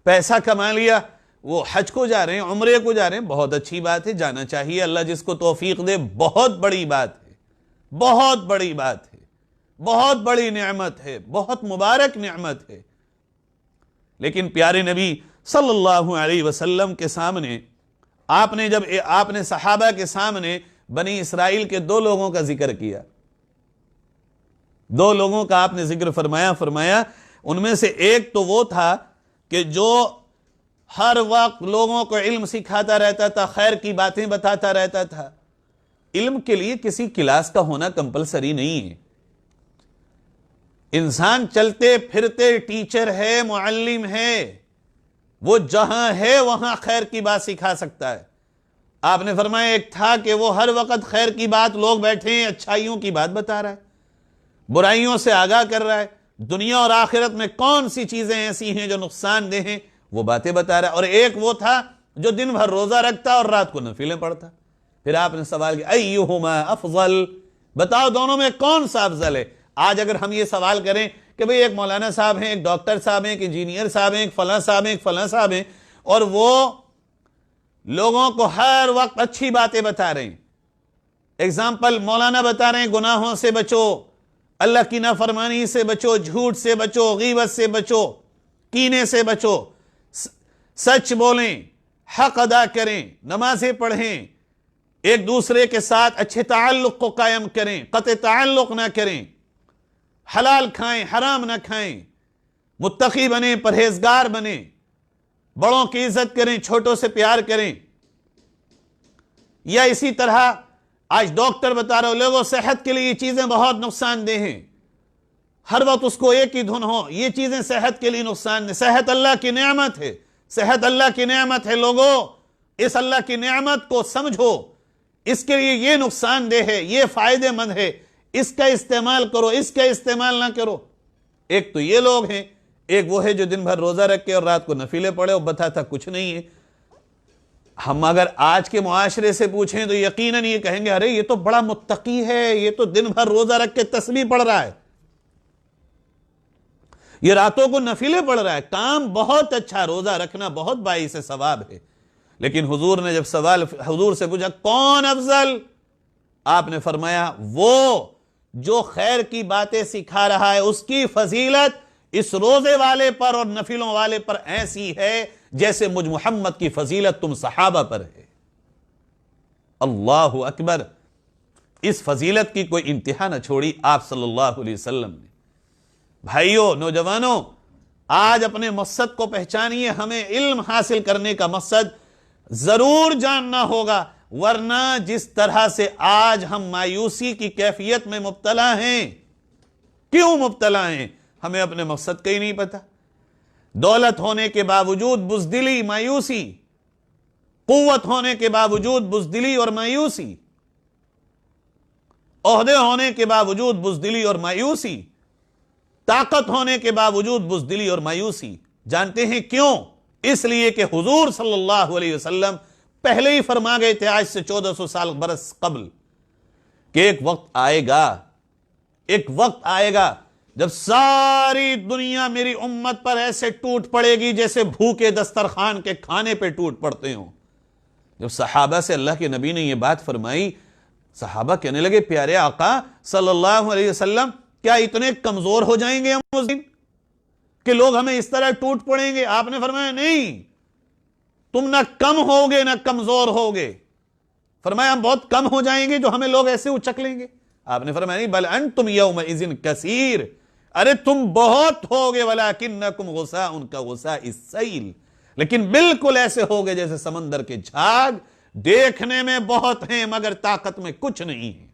A: پیسہ کما لیا، وہ حج کو جا رہے ہیں، عمرے کو جا رہے ہیں، بہت اچھی بات ہے، جانا چاہیے، اللہ جس کو توفیق دے، بہت بڑی بات ہے، بہت بڑی بات ہے، بہت بڑی نعمت ہے، بہت مبارک نعمت ہے۔ لیکن پیارے نبی صلی اللہ علیہ وسلم کے سامنے آپ نے صحابہ کے سامنے بنی اسرائیل کے دو لوگوں کا ذکر کیا، دو لوگوں کا آپ نے ذکر فرمایا ان میں سے ایک تو وہ تھا کہ جو ہر وقت لوگوں کو علم سکھاتا رہتا تھا، خیر کی باتیں بتاتا رہتا تھا۔ علم کے لیے کسی کلاس کا ہونا کمپلسری نہیں ہے، انسان چلتے پھرتے ٹیچر ہے، معلم ہے، وہ جہاں ہے وہاں خیر کی بات سکھا سکتا ہے۔ آپ نے فرمایا ایک تھا کہ وہ ہر وقت خیر کی بات، لوگ بیٹھے ہیں اچھائیوں کی بات بتا رہا ہے، برائیوں سے آگاہ کر رہا ہے، دنیا اور آخرت میں کون سی چیزیں ایسی ہیں جو نقصان دہ ہیں وہ باتیں بتا رہا ہے۔ اور ایک وہ تھا جو دن بھر روزہ رکھتا اور رات کو نفلیں پڑھتا۔ پھر آپ نے سوال کیا ایہما افضل، بتاؤ دونوں میں کون سا افضل ہے؟ آج اگر ہم یہ سوال کریں کہ بھئی ایک مولانا صاحب ہیں، ایک ڈاکٹر صاحب ہیں، ایک انجینئر صاحب ہیں، ایک فلاں صاحب ہیں، ایک فلاں صاحب ہیں، اور وہ لوگوں کو ہر وقت اچھی باتیں بتا رہے ہیں، اگزامپل مولانا بتا رہے ہیں گناہوں سے بچو، اللہ کی نافرمانی سے بچو، جھوٹ سے بچو، غیبت سے بچو، کینے سے بچو، سچ بولیں، حق ادا کریں، نمازیں پڑھیں، ایک دوسرے کے ساتھ اچھے تعلق کو قائم کریں، قطع تعلق نہ کریں، حلال کھائیں، حرام نہ کھائیں، متقی بنیں، پرہیزگار بنیں، بڑوں کی عزت کریں، چھوٹوں سے پیار کریں۔ یا اسی طرح آج ڈاکٹر بتا رہے ہو لوگوں صحت کے لیے یہ چیزیں بہت نقصان دہ ہیں، ہر وقت اس کو ایک ہی دھن ہو، یہ چیزیں صحت کے لیے نقصان دہ، صحت اللہ کی نعمت ہے، صحت اللہ کی نعمت ہے، لوگوں اس اللہ کی نعمت کو سمجھو، اس کے لیے یہ نقصان دہ ہے، یہ فائدہ مند ہے، اس کا استعمال کرو، اس کا استعمال نہ کرو۔ ایک تو یہ لوگ ہیں، ایک وہ ہے جو دن بھر روزہ رکھے اور رات کو نفلیں پڑھے اور بتاتا کچھ نہیں ہے۔ ہم اگر آج کے معاشرے سے پوچھیں تو یقیناً یہ کہیں گے ارے یہ تو بڑا متقی ہے، یہ تو دن بھر روزہ رکھ کے تسبیح پڑھ رہا ہے، یہ راتوں کو نفلیں پڑھ رہا ہے، کام بہت اچھا، روزہ رکھنا بہت باعث ثواب ہے۔ لیکن حضور نے جب سوال حضور سے پوچھا کون افضل، آپ نے فرمایا وہ جو خیر کی باتیں سکھا رہا ہے، اس کی فضیلت اس روزے والے پر اور نفلوں والے پر ایسی ہے جیسے مجھ محمد کی فضیلت تم صحابہ پر ہے۔ اللہ اکبر، اس فضیلت کی کوئی انتہا نہ چھوڑی آپ صلی اللہ علیہ وسلم نے۔ بھائیوں، نوجوانوں، آج اپنے مقصد کو پہچانیے، ہمیں علم حاصل کرنے کا مقصد ضرور جاننا ہوگا، ورنہ جس طرح سے آج ہم مایوسی کی کیفیت میں مبتلا ہیں، کیوں مبتلا ہیں؟ ہمیں اپنے مقصد کا ہی نہیں پتا۔ دولت ہونے کے باوجود بزدلی، مایوسی، قوت ہونے کے باوجود بزدلی اور مایوسی، عہدے ہونے کے باوجود بزدلی اور مایوسی، طاقت ہونے کے باوجود بزدلی اور مایوسی۔ جانتے ہیں کیوں؟ اس لیے کہ حضور صلی اللہ علیہ وسلم پہلے ہی فرما گئے تھے آج سے 1400 برس قبل کہ ایک وقت آئے گا، ایک وقت آئے گا جب ساری دنیا میری امت پر ایسے ٹوٹ پڑے گی جیسے بھوکے دسترخوان کے کھانے پہ ٹوٹ پڑتے ہوں۔ جب صحابہ سے اللہ کے نبی نے یہ بات فرمائی، صحابہ کہنے لگے پیارے آقا صلی اللہ علیہ وسلم کیا اتنے کمزور ہو جائیں گے ہم اس دن کہ لوگ ہمیں اس طرح ٹوٹ پڑیں گے؟ آپ نے فرمایا نہیں، تم نہ کم ہوگے نہ کمزور ہوگے، فرمایا ہم بہت کم ہو جائیں گے جو ہمیں لوگ ایسے اچک لیں گے۔ آپ نے فرمایا نہیں، بل انتم یومئذ کثیر، ارے تم بہت ہوگے، ولکنکم غثاء کغثاء السیل، لیکن بالکل ایسے ہوگے جیسے سمندر کے جھاگ، دیکھنے میں بہت ہیں مگر طاقت میں کچھ نہیں ہے۔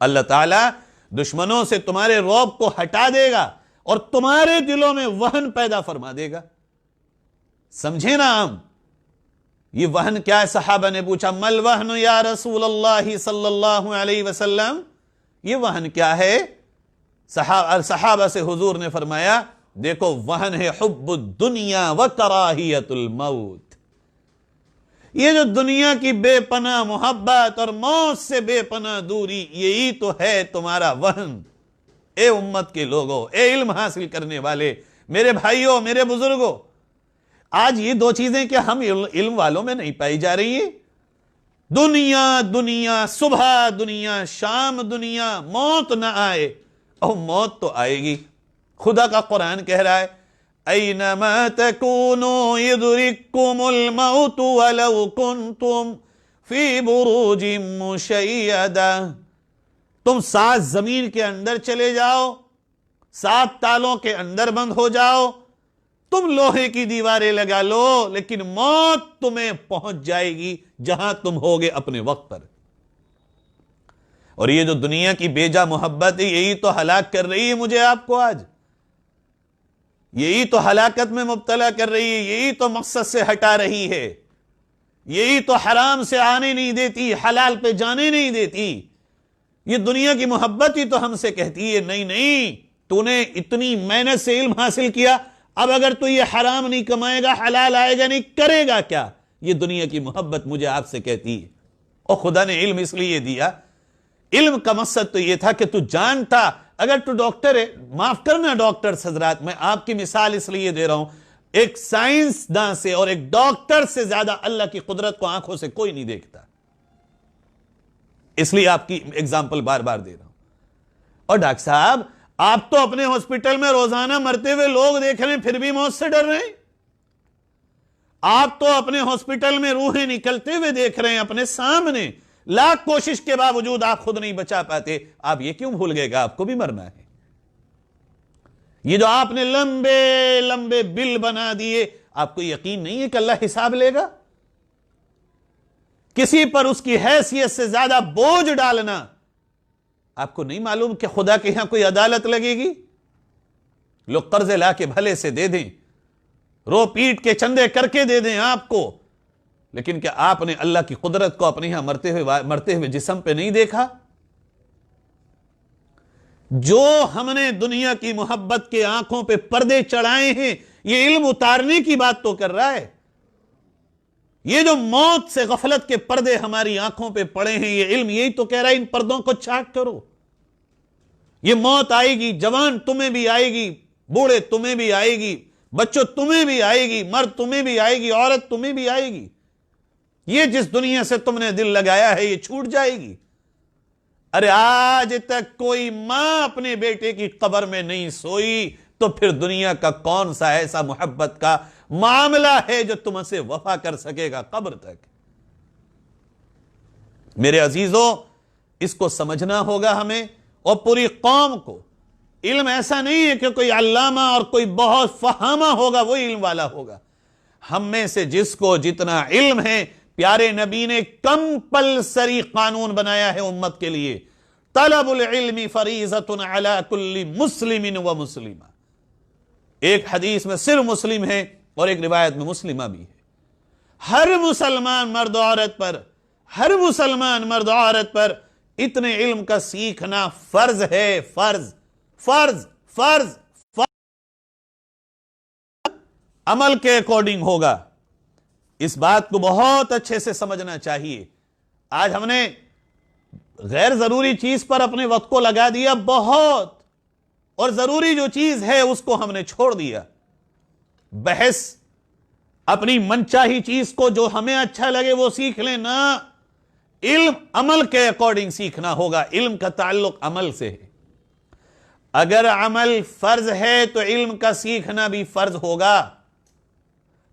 A: اللہ تعالیٰ دشمنوں سے تمہارے رعب کو ہٹا دے گا اور تمہارے دلوں میں وہن پیدا فرما دے گا۔ سمجھے نا ہم، یہ وہن کیا ہے؟ صحابہ نے پوچھا مل وہن یا رسول اللہ صلی اللہ علیہ وسلم، یہ وہن کیا ہے؟ صحابہ سے حضور نے فرمایا دیکھو وہن ہے حب الدنیا و کراہیت الموت، یہ جو دنیا کی بے پناہ محبت اور موت سے بے پناہ دوری، یہی تو ہے تمہارا وہن۔ اے امت کے لوگوں، اے علم حاصل کرنے والے میرے بھائیوں، میرے بزرگوں، آج یہ دو چیزیں کہ ہم علم والوں میں نہیں پائی جا رہی ہیں۔ دنیا دنیا، صبح دنیا، شام دنیا، موت نہ آئے، اور موت تو آئے گی۔ خدا کا قرآن کہہ رہا ہے اینما تکونوا یدرککم الموت ولو کنتم فی بروج مشیدہ، تم 7 زمین کے اندر چلے جاؤ، 7 تالوں کے اندر بند ہو جاؤ، تم لوہے کی دیواریں لگا لو، لیکن موت تمہیں پہنچ جائے گی جہاں تم ہوگے اپنے وقت پر۔ اور یہ جو دنیا کی بیجا محبت ہے، یہی تو ہلاک کر رہی ہے مجھے آپ کو آج، یہی تو ہلاکت میں مبتلا کر رہی ہے، یہی تو مقصد سے ہٹا رہی ہے، یہی تو حرام سے آنے نہیں دیتی، حلال پہ جانے نہیں دیتی۔ یہ دنیا کی محبت ہی تو ہم سے کہتی ہے نہیں نہیں، تو نے اتنی محنت سے علم حاصل کیا، اب اگر تو یہ حرام نہیں کمائے گا، حلال آئے گا نہیں، کرے گا کیا؟ یہ دنیا کی محبت مجھے آپ سے کہتی ہے۔ اور خدا نے علم اس لیے دیا، علم کا مقصد تو یہ تھا کہ تو جانتا، اگر تو ڈاکٹر ہے، معاف کرنا ڈاکٹر حضرات، میں آپ کی مثال اس لیے دے رہا ہوں، ایک سائنسداں سے اور ایک ڈاکٹر سے زیادہ اللہ کی قدرت کو آنکھوں سے کوئی نہیں دیکھتا، اس لیے آپ کی اگزامپل بار بار دے رہا ہوں۔ اور ڈاکٹر صاحب آپ تو اپنے ہاسپٹل میں روزانہ مرتے ہوئے لوگ دیکھ رہے ہیں، پھر بھی موت سے ڈر رہے ہیں۔ آپ تو اپنے ہاسپٹل میں روحیں نکلتے ہوئے دیکھ رہے ہیں اپنے سامنے، لاکھ کوشش کے باوجود آپ خود نہیں بچا پاتے، آپ یہ کیوں بھول گئے گا آپ کو بھی مرنا ہے؟ یہ جو آپ نے لمبے لمبے بل بنا دیے، آپ کو یقین نہیں ہے کہ اللہ حساب لے گا؟ کسی پر اس کی حیثیت سے زیادہ بوجھ ڈالنا، آپ کو نہیں معلوم کہ خدا کے یہاں کوئی عدالت لگے گی؟ لوگ قرضے لا کے بھلے سے دے دیں، رو پیٹ کے چندے کر کے دے دیں آپ کو، لیکن کیا آپ نے اللہ کی قدرت کو اپنے یہاں مرتے ہوئے جسم پہ نہیں دیکھا؟ جو ہم نے دنیا کی محبت کے آنکھوں پہ پردے چڑھائے ہیں، یہ علم اتارنے کی بات تو کر رہا ہے۔ یہ جو موت سے غفلت کے پردے ہماری آنکھوں پہ پڑے ہیں، یہ علم یہی تو کہہ رہا ہے ان پردوں کو چاک کرو۔ یہ موت آئے گی، جوان تمہیں بھی آئے گی، بوڑھے تمہیں بھی آئے گی، بچوں تمہیں بھی آئے گی، مرد تمہیں بھی آئے گی، عورت تمہیں بھی آئے گی۔ یہ جس دنیا سے تم نے دل لگایا ہے یہ چھوٹ جائے گی۔ ارے آج تک کوئی ماں اپنے بیٹے کی قبر میں نہیں سوئی، تو پھر دنیا کا کون سا ایسا محبت کا معاملہ ہے جو تم سے وفا کر سکے گا قبر تک؟ میرے عزیزوں، اس کو سمجھنا ہوگا ہمیں اور پوری قوم کو۔ علم ایسا نہیں ہے کہ کوئی علامہ اور کوئی بہت فہامہ ہوگا وہی علم والا ہوگا۔ ہم میں سے جس کو جتنا علم ہے، پیارے نبی نے کمپلسری قانون بنایا ہے امت کے لیے، طلب العلم فریضۃ علی کل مسلم و مسلمہ۔ ایک حدیث میں صرف مسلم ہے اور ایک روایت میں مسلمہ بھی ہے۔ ہر مسلمان مرد و عورت پر، ہر مسلمان مرد و عورت پر اتنے علم کا سیکھنا فرض ہے، فرض فرض فرض فرض، عمل کے اکارڈنگ ہوگا۔ اس بات کو بہت اچھے سے سمجھنا چاہیے۔ آج ہم نے غیر ضروری چیز پر اپنے وقت کو لگا دیا بہت، اور ضروری جو چیز ہے اس کو ہم نے چھوڑ دیا۔ بحث اپنی منچاہی چیز کو جو ہمیں اچھا لگے وہ سیکھ لینا، علم عمل کے اکارڈنگ سیکھنا ہوگا۔ علم کا تعلق عمل سے ہے۔ اگر عمل فرض ہے تو علم کا سیکھنا بھی فرض ہوگا۔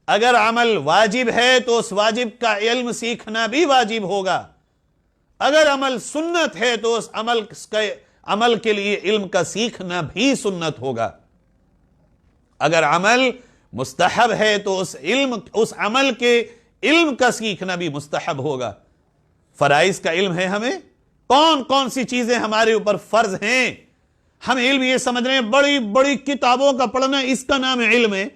A: اگر عمل واجب ہے تو اس واجب کا علم سیکھنا بھی واجب ہوگا۔ اگر عمل سنت ہے تو اس عمل کے لیے علم کا سیکھنا بھی سنت ہوگا۔ اگر عمل مستحب ہے تو اس عمل کے علم کا سیکھنا بھی مستحب ہوگا۔ فرائض کا علم ہے ہمیں، کون کون سی چیزیں ہمارے اوپر فرض ہیں۔ ہم علم یہ سمجھ رہے ہیں بڑی بڑی کتابوں کا پڑھنا اس کا نام علم ہے۔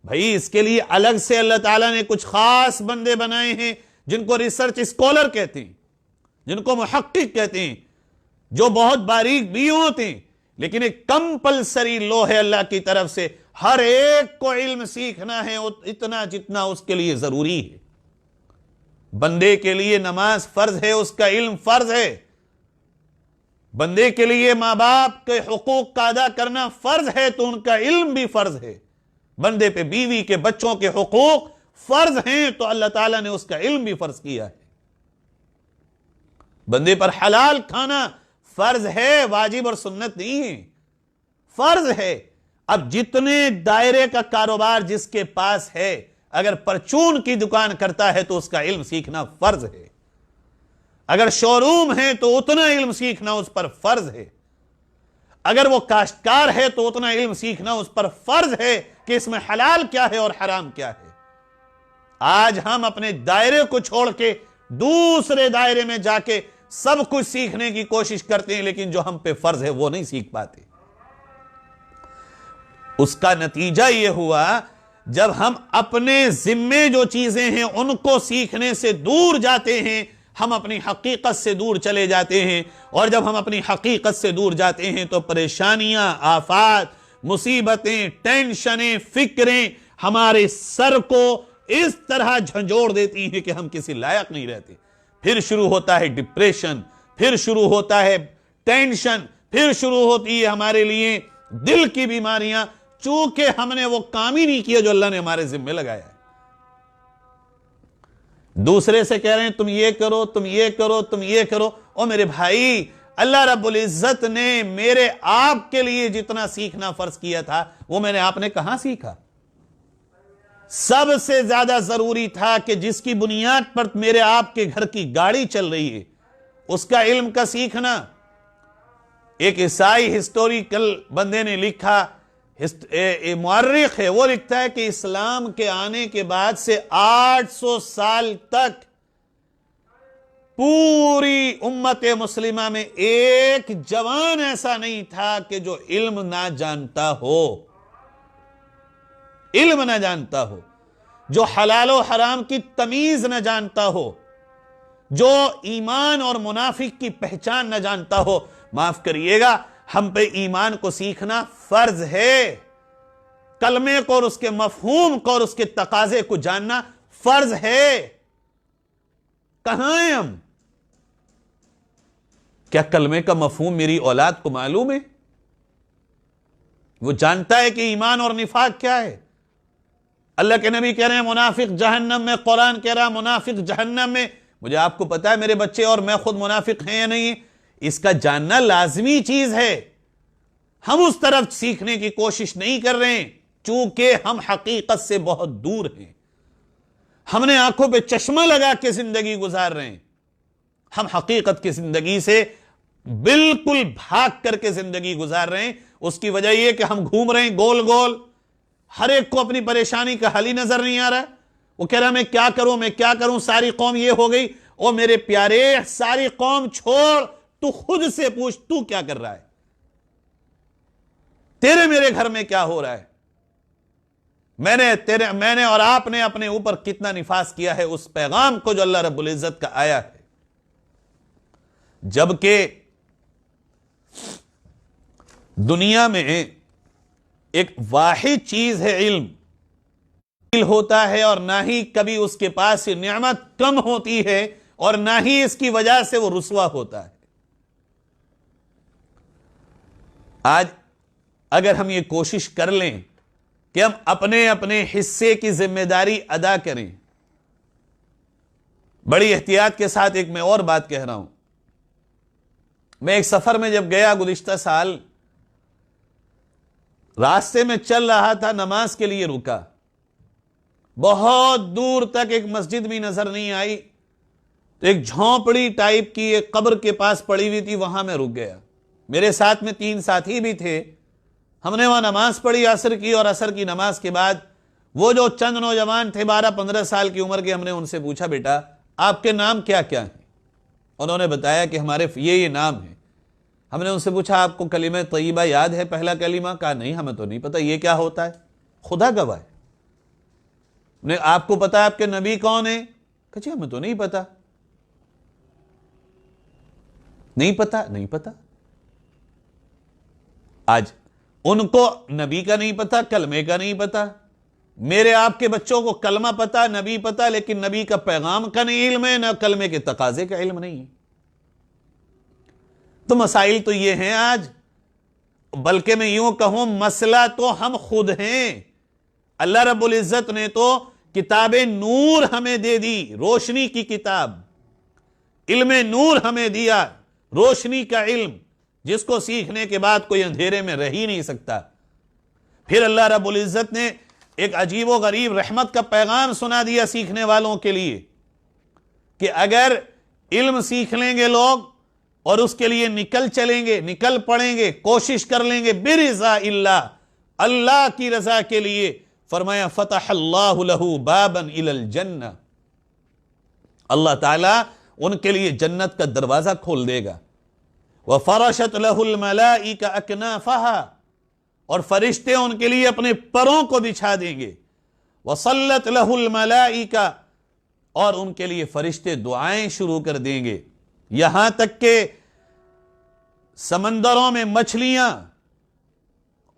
A: بھائی اس کے لیے الگ سے اللہ تعالیٰ نے کچھ خاص بندے بنائے ہیں جن کو ریسرچ اسکالر کہتے ہیں، جن کو محقق کہتے ہیں، جو بہت باریک بھی ہوتے ہیں، لیکن ایک کمپلسری لو ہے اللہ کی طرف سے، ہر ایک کو علم سیکھنا ہے اتنا جتنا اس کے لیے ضروری ہے۔ بندے کے لیے نماز فرض ہے، اس کا علم فرض ہے۔ بندے کے لیے ماں باپ کے حقوق کا ادا کرنا فرض ہے تو ان کا علم بھی فرض ہے۔ بندے پہ بیوی کے بچوں کے حقوق فرض ہیں تو اللہ تعالیٰ نے اس کا علم بھی فرض کیا ہے۔ بندے پر حلال کھانا فرض ہے، واجب اور سنت نہیں ہے، فرض ہے۔ اب جتنے دائرے کا کاروبار جس کے پاس ہے، اگر پرچون کی دکان کرتا ہے تو اس کا علم سیکھنا فرض ہے۔ اگر شو روم ہے تو اتنا علم سیکھنا اس پر فرض ہے۔ اگر وہ کاشتکار ہے تو اتنا علم سیکھنا اس پر فرض ہے کہ اس میں حلال کیا ہے اور حرام کیا ہے۔ آج ہم اپنے دائرے کو چھوڑ کے دوسرے دائرے میں جا کے سب کچھ سیکھنے کی کوشش کرتے ہیں، لیکن جو ہم پہ فرض ہے وہ نہیں سیکھ پاتے۔ اس کا نتیجہ یہ ہوا جب ہم اپنے ذمے جو چیزیں ہیں ان کو سیکھنے سے دور جاتے ہیں، ہم اپنی حقیقت سے دور چلے جاتے ہیں، اور جب ہم اپنی حقیقت سے دور جاتے ہیں تو پریشانیاں، آفات، مصیبتیں، ٹینشنیں، فکریں ہمارے سر کو اس طرح جھنجھوڑ دیتی ہیں کہ ہم کسی لائق نہیں رہتے۔ پھر شروع ہوتا ہے ڈپریشن، پھر شروع ہوتا ہے ٹینشن، پھر شروع ہوتی ہے ہمارے لیے دل کی بیماریاں، چونکہ ہم نے وہ کام ہی نہیں کیا جو اللہ نے ہمارے ذمہ لگایا ہے۔ دوسرے سے کہہ رہے ہیں تم یہ کرو، تم یہ کرو، تم یہ کرو۔ او میرے بھائی، اللہ رب العزت نے میرے آپ کے لیے جتنا سیکھنا فرض کیا تھا وہ میں نے آپ نے کہاں سیکھا؟ سب سے زیادہ ضروری تھا کہ جس کی بنیاد پر میرے آپ کے گھر کی گاڑی چل رہی ہے اس کا علم کا سیکھنا۔ ایک عیسائی ہسٹوریکل بندے نے لکھا، مورخ ہے، وہ لکھتا ہے کہ اسلام کے آنے کے بعد سے 800 سال تک پوری امت مسلمہ میں ایک جوان ایسا نہیں تھا کہ جو علم نہ جانتا ہو، علم نہ جانتا ہو، جو حلال و حرام کی تمیز نہ جانتا ہو، جو ایمان اور منافق کی پہچان نہ جانتا ہو۔ معاف کریے گا، ہم پہ ایمان کو سیکھنا فرض ہے، کلمے کو اور اس کے مفہوم کو اور اس کے تقاضے کو جاننا فرض ہے۔ کہاں ہیں ہم؟ کیا کلمے کا مفہوم میری اولاد کو معلوم ہے؟ وہ جانتا ہے کہ ایمان اور نفاق کیا ہے؟ اللہ کے نبی کہہ رہے ہیں منافق جہنم میں، قرآن کہہ رہا منافق جہنم میں۔ مجھے آپ کو پتا ہے میرے بچے اور میں خود منافق ہیں یا نہیں؟ اس کا جاننا لازمی چیز ہے۔ ہم اس طرف سیکھنے کی کوشش نہیں کر رہے ہیں چونکہ ہم حقیقت سے بہت دور ہیں۔ ہم نے آنکھوں پہ چشمہ لگا کے زندگی گزار رہے ہیں، ہم حقیقت کی زندگی سے بالکل بھاگ کر کے زندگی گزار رہے ہیں۔ اس کی وجہ یہ کہ ہم گھوم رہے ہیں گول گول، ہر ایک کو اپنی پریشانی کا حل ہی نظر نہیں آ رہا ہے۔ وہ کہہ رہا میں کیا کروں، میں کیا کروں، ساری قوم یہ ہو گئی۔ او میرے پیارے، ساری قوم چھوڑ، تو خود سے پوچھ تو کیا کر رہا ہے، تیرے میرے گھر میں کیا ہو رہا ہے، میں نے اور آپ نے اپنے اوپر کتنا نفاذ کیا ہے اس پیغام کو جو اللہ رب العزت کا آیا ہے۔ جبکہ دنیا میں ایک واحد چیز ہے علم ہوتا ہے، اور نہ ہی کبھی اس کے پاس نعمت کم ہوتی ہے اور نہ ہی اس کی وجہ سے وہ رسوا ہوتا ہے۔ آج اگر ہم یہ کوشش کر لیں کہ ہم اپنے اپنے حصے کی ذمہ داری ادا کریں، بڑی احتیاط کے ساتھ ایک میں اور بات کہہ رہا ہوں۔ میں ایک سفر میں جب گیا گزشتہ سال، راستے میں چل رہا تھا، نماز کے لیے رکا، بہت دور تک ایک مسجد بھی نظر نہیں آئی، تو ایک جھونپڑی ٹائپ کی ایک قبر کے پاس پڑی ہوئی تھی، وہاں میں رک گیا۔ میرے ساتھ میں 3 ساتھی بھی تھے، ہم نے وہاں نماز پڑھی عصر کی، اور عصر کی نماز کے بعد وہ جو چند نوجوان تھے 12-15 سال کی عمر کے، ہم نے ان سے پوچھا بیٹا آپ کے نام کیا کیا ہیں؟ انہوں نے بتایا کہ ہمارے یہ نام ہیں۔ ہم نے ان سے پوچھا آپ کو کلمہ طیبہ یاد ہے، پہلا کلمہ؟ کہا نہیں ہمیں تو نہیں پتہ یہ کیا ہوتا ہے۔ خدا گواہ ہے آپ کو پتا ہے آپ کے نبی کون ہیں؟ کہ جی ہمیں تو نہیں پتا. نہیں پتا. آج ان کو نبی کا نہیں پتا، کلمے کا نہیں پتا. میرے آپ کے بچوں کو کلمہ پتا، نبی پتا، لیکن نبی کا پیغام کا نہیں علم ہے، نہ کلمے کے تقاضے کا علم نہیں ہے. تو مسائل تو یہ ہیں آج، بلکہ میں یوں کہوں مسئلہ تو ہم خود ہیں. اللہ رب العزت نے تو کتاب نور ہمیں دے دی، روشنی کی کتاب، علم نور ہمیں دیا، روشنی کا علم جس کو سیکھنے کے بعد کوئی اندھیرے میں رہ ہی نہیں سکتا. پھر اللہ رب العزت نے ایک عجیب و غریب رحمت کا پیغام سنا دیا سیکھنے والوں کے لیے کہ اگر علم سیکھ لیں گے لوگ اور اس کے لیے نکل چلیں گے، نکل پڑیں گے، کوشش کر لیں گے برضا اللہ، اللہ کی رضا کے لیے، فرمایا فتح اللہ لہ بابا الی الجنہ، اللہ تعالیٰ ان کے لیے جنت کا دروازہ کھول دے گا. وَفَرَشَتْ لَهُ الْمَلَائِكَ أَكْنَافَهَا، اور فرشتے ان کے لیے اپنے پروں کو بچھا دیں گے. وَصَلَّتْ لَهُ الْمَلَائِكَ، اور ان کے لیے فرشتے دعائیں شروع کر دیں گے، یہاں تک کہ سمندروں میں مچھلیاں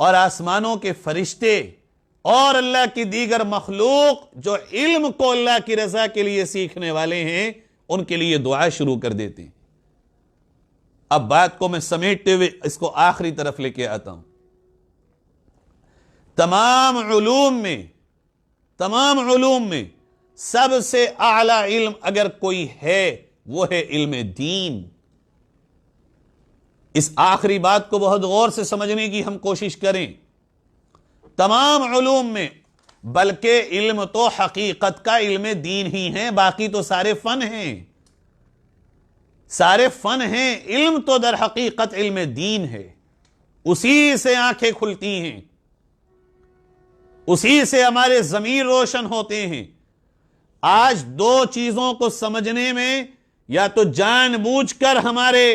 A: اور آسمانوں کے فرشتے اور اللہ کی دیگر مخلوق جو علم کو اللہ کی رضا کے لیے سیکھنے والے ہیں ان کے لیے دعا شروع کر دیتے ہیں. اب بات کو میں سمیٹتے ہوئے اس کو آخری طرف لے کے آتا ہوں. تمام علوم میں سب سے اعلی علم اگر کوئی ہے وہ ہے علم دین. اس آخری بات کو بہت غور سے سمجھنے کی ہم کوشش کریں. تمام علوم میں، بلکہ علم تو حقیقت کا علم دین ہی ہے، باقی تو سارے فن ہیں، علم تو در حقیقت علم دین ہے. اسی سے آنکھیں کھلتی ہیں، اسی سے ہمارے ضمیر روشن ہوتے ہیں. آج دو چیزوں کو سمجھنے میں یا تو جان بوجھ کر ہمارے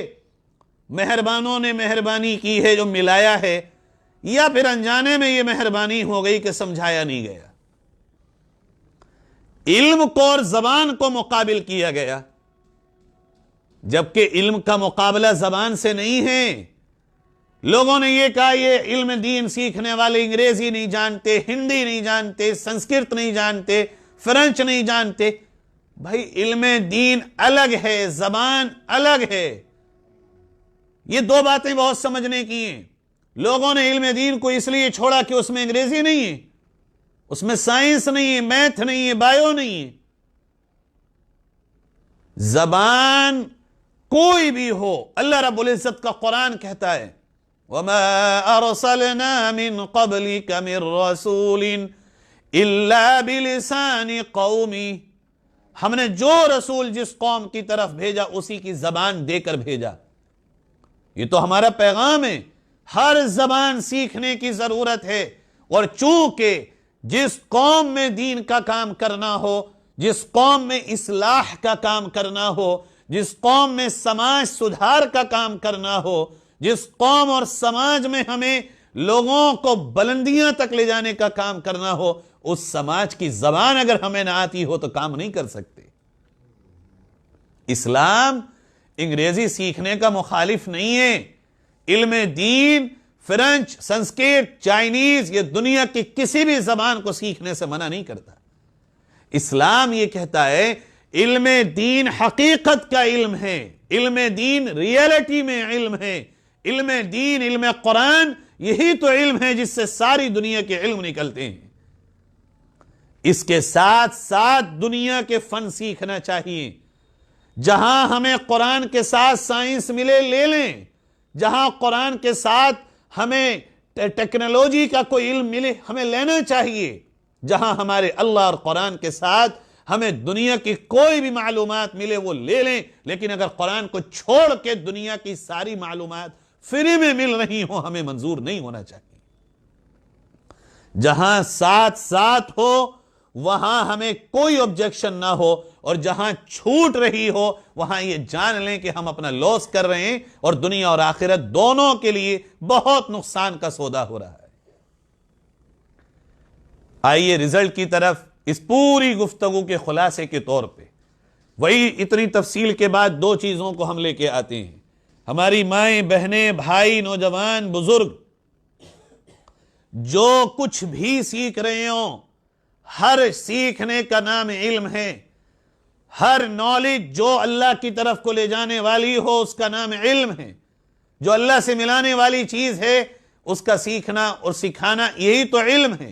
A: مہربانوں نے مہربانی کی ہے جو ملایا ہے، یا پھر انجانے میں یہ مہربانی ہو گئی کہ سمجھایا نہیں گیا. علم کو اور زبان کو مقابل کیا گیا، جبکہ علم کا مقابلہ زبان سے نہیں ہے. لوگوں نے یہ کہا یہ علم دین سیکھنے والے انگریزی نہیں جانتے، ہندی نہیں جانتے، سنسکرت نہیں جانتے، فرنچ نہیں جانتے. بھائی علم دین الگ ہے، زبان الگ ہے. یہ دو باتیں بہت سمجھنے کی ہیں. لوگوں نے علم دین کو اس لیے چھوڑا کہ اس میں انگریزی نہیں ہے، اس میں سائنس نہیں ہے، میتھ نہیں ہے، بایو نہیں ہے. زبان کوئی بھی ہو، اللہ رب العزت کا قرآن کہتا ہے وَمَا أَرْسَلْنَا مِن قَبْلِكَ مِن رَسُولٍ إِلَّا بِلِسَانِ قَوْمِ، ہم نے جو رسول جس قوم کی طرف بھیجا اسی کی زبان دے کر بھیجا. یہ تو ہمارا پیغام ہے. ہر زبان سیکھنے کی ضرورت ہے، اور چونکہ جس قوم میں دین کا کام کرنا ہو، جس قوم میں اصلاح کا کام کرنا ہو، جس قوم میں سماج سدھار کا کام کرنا ہو، جس قوم اور سماج میں ہمیں لوگوں کو بلندیاں تک لے جانے کا کام کرنا ہو، اس سماج کی زبان اگر ہمیں نہ آتی ہو تو کام نہیں کر سکتے. اسلام انگریزی سیکھنے کا مخالف نہیں ہے. علم دین فرنچ، سنسکرت، چائنیز، یہ دنیا کی کسی بھی زبان کو سیکھنے سے منع نہیں کرتا. اسلام یہ کہتا ہے علم دین حقیقت کا علم ہے، علم دین ریئلٹی میں علم ہے، علم دین، علم قرآن، یہی تو علم ہے جس سے ساری دنیا کے علم نکلتے ہیں. اس کے ساتھ ساتھ دنیا کے فن سیکھنا چاہیے. جہاں ہمیں قرآن کے ساتھ سائنس ملے لے لیں، جہاں قرآن کے ساتھ ہمیں ٹیکنالوجی کا کوئی علم ملے ہمیں لینا چاہیے. جہاں ہمارے اللہ اور قرآن کے ساتھ ہمیں دنیا کی کوئی بھی معلومات ملے وہ لے لیں، لیکن اگر قرآن کو چھوڑ کے دنیا کی ساری معلومات فری میں مل رہی ہوں ہمیں منظور نہیں ہونا چاہیے. جہاں ساتھ ساتھ ہو وہاں ہمیں کوئی آبجیکشن نہ ہو، اور جہاں چھوٹ رہی ہو وہاں یہ جان لیں کہ ہم اپنا لاس کر رہے ہیں اور دنیا اور آخرت دونوں کے لیے بہت نقصان کا سودا ہو رہا ہے. آئیے رزلٹ کی طرف اس پوری گفتگو کے خلاصے کے طور پہ وہی اتنی تفصیل کے بعد دو چیزوں کو ہم لے کے آتے ہیں. ہماری مائیں، بہنیں، بھائی، نوجوان، بزرگ جو کچھ بھی سیکھ رہے ہوں، ہر سیکھنے کا نام علم ہے. ہر نالج جو اللہ کی طرف کو لے جانے والی ہو اس کا نام علم ہے. جو اللہ سے ملانے والی چیز ہے اس کا سیکھنا اور سکھانا، یہی تو علم ہے.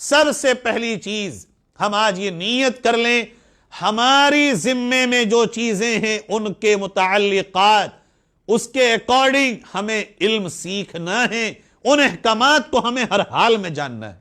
A: سب سے پہلی چیز ہم آج یہ نیت کر لیں، ہماری ذمے میں جو چیزیں ہیں ان کے متعلقات، اس کے اکارڈنگ ہمیں علم سیکھنا ہے. ان احکامات کو ہمیں ہر حال میں جاننا ہے.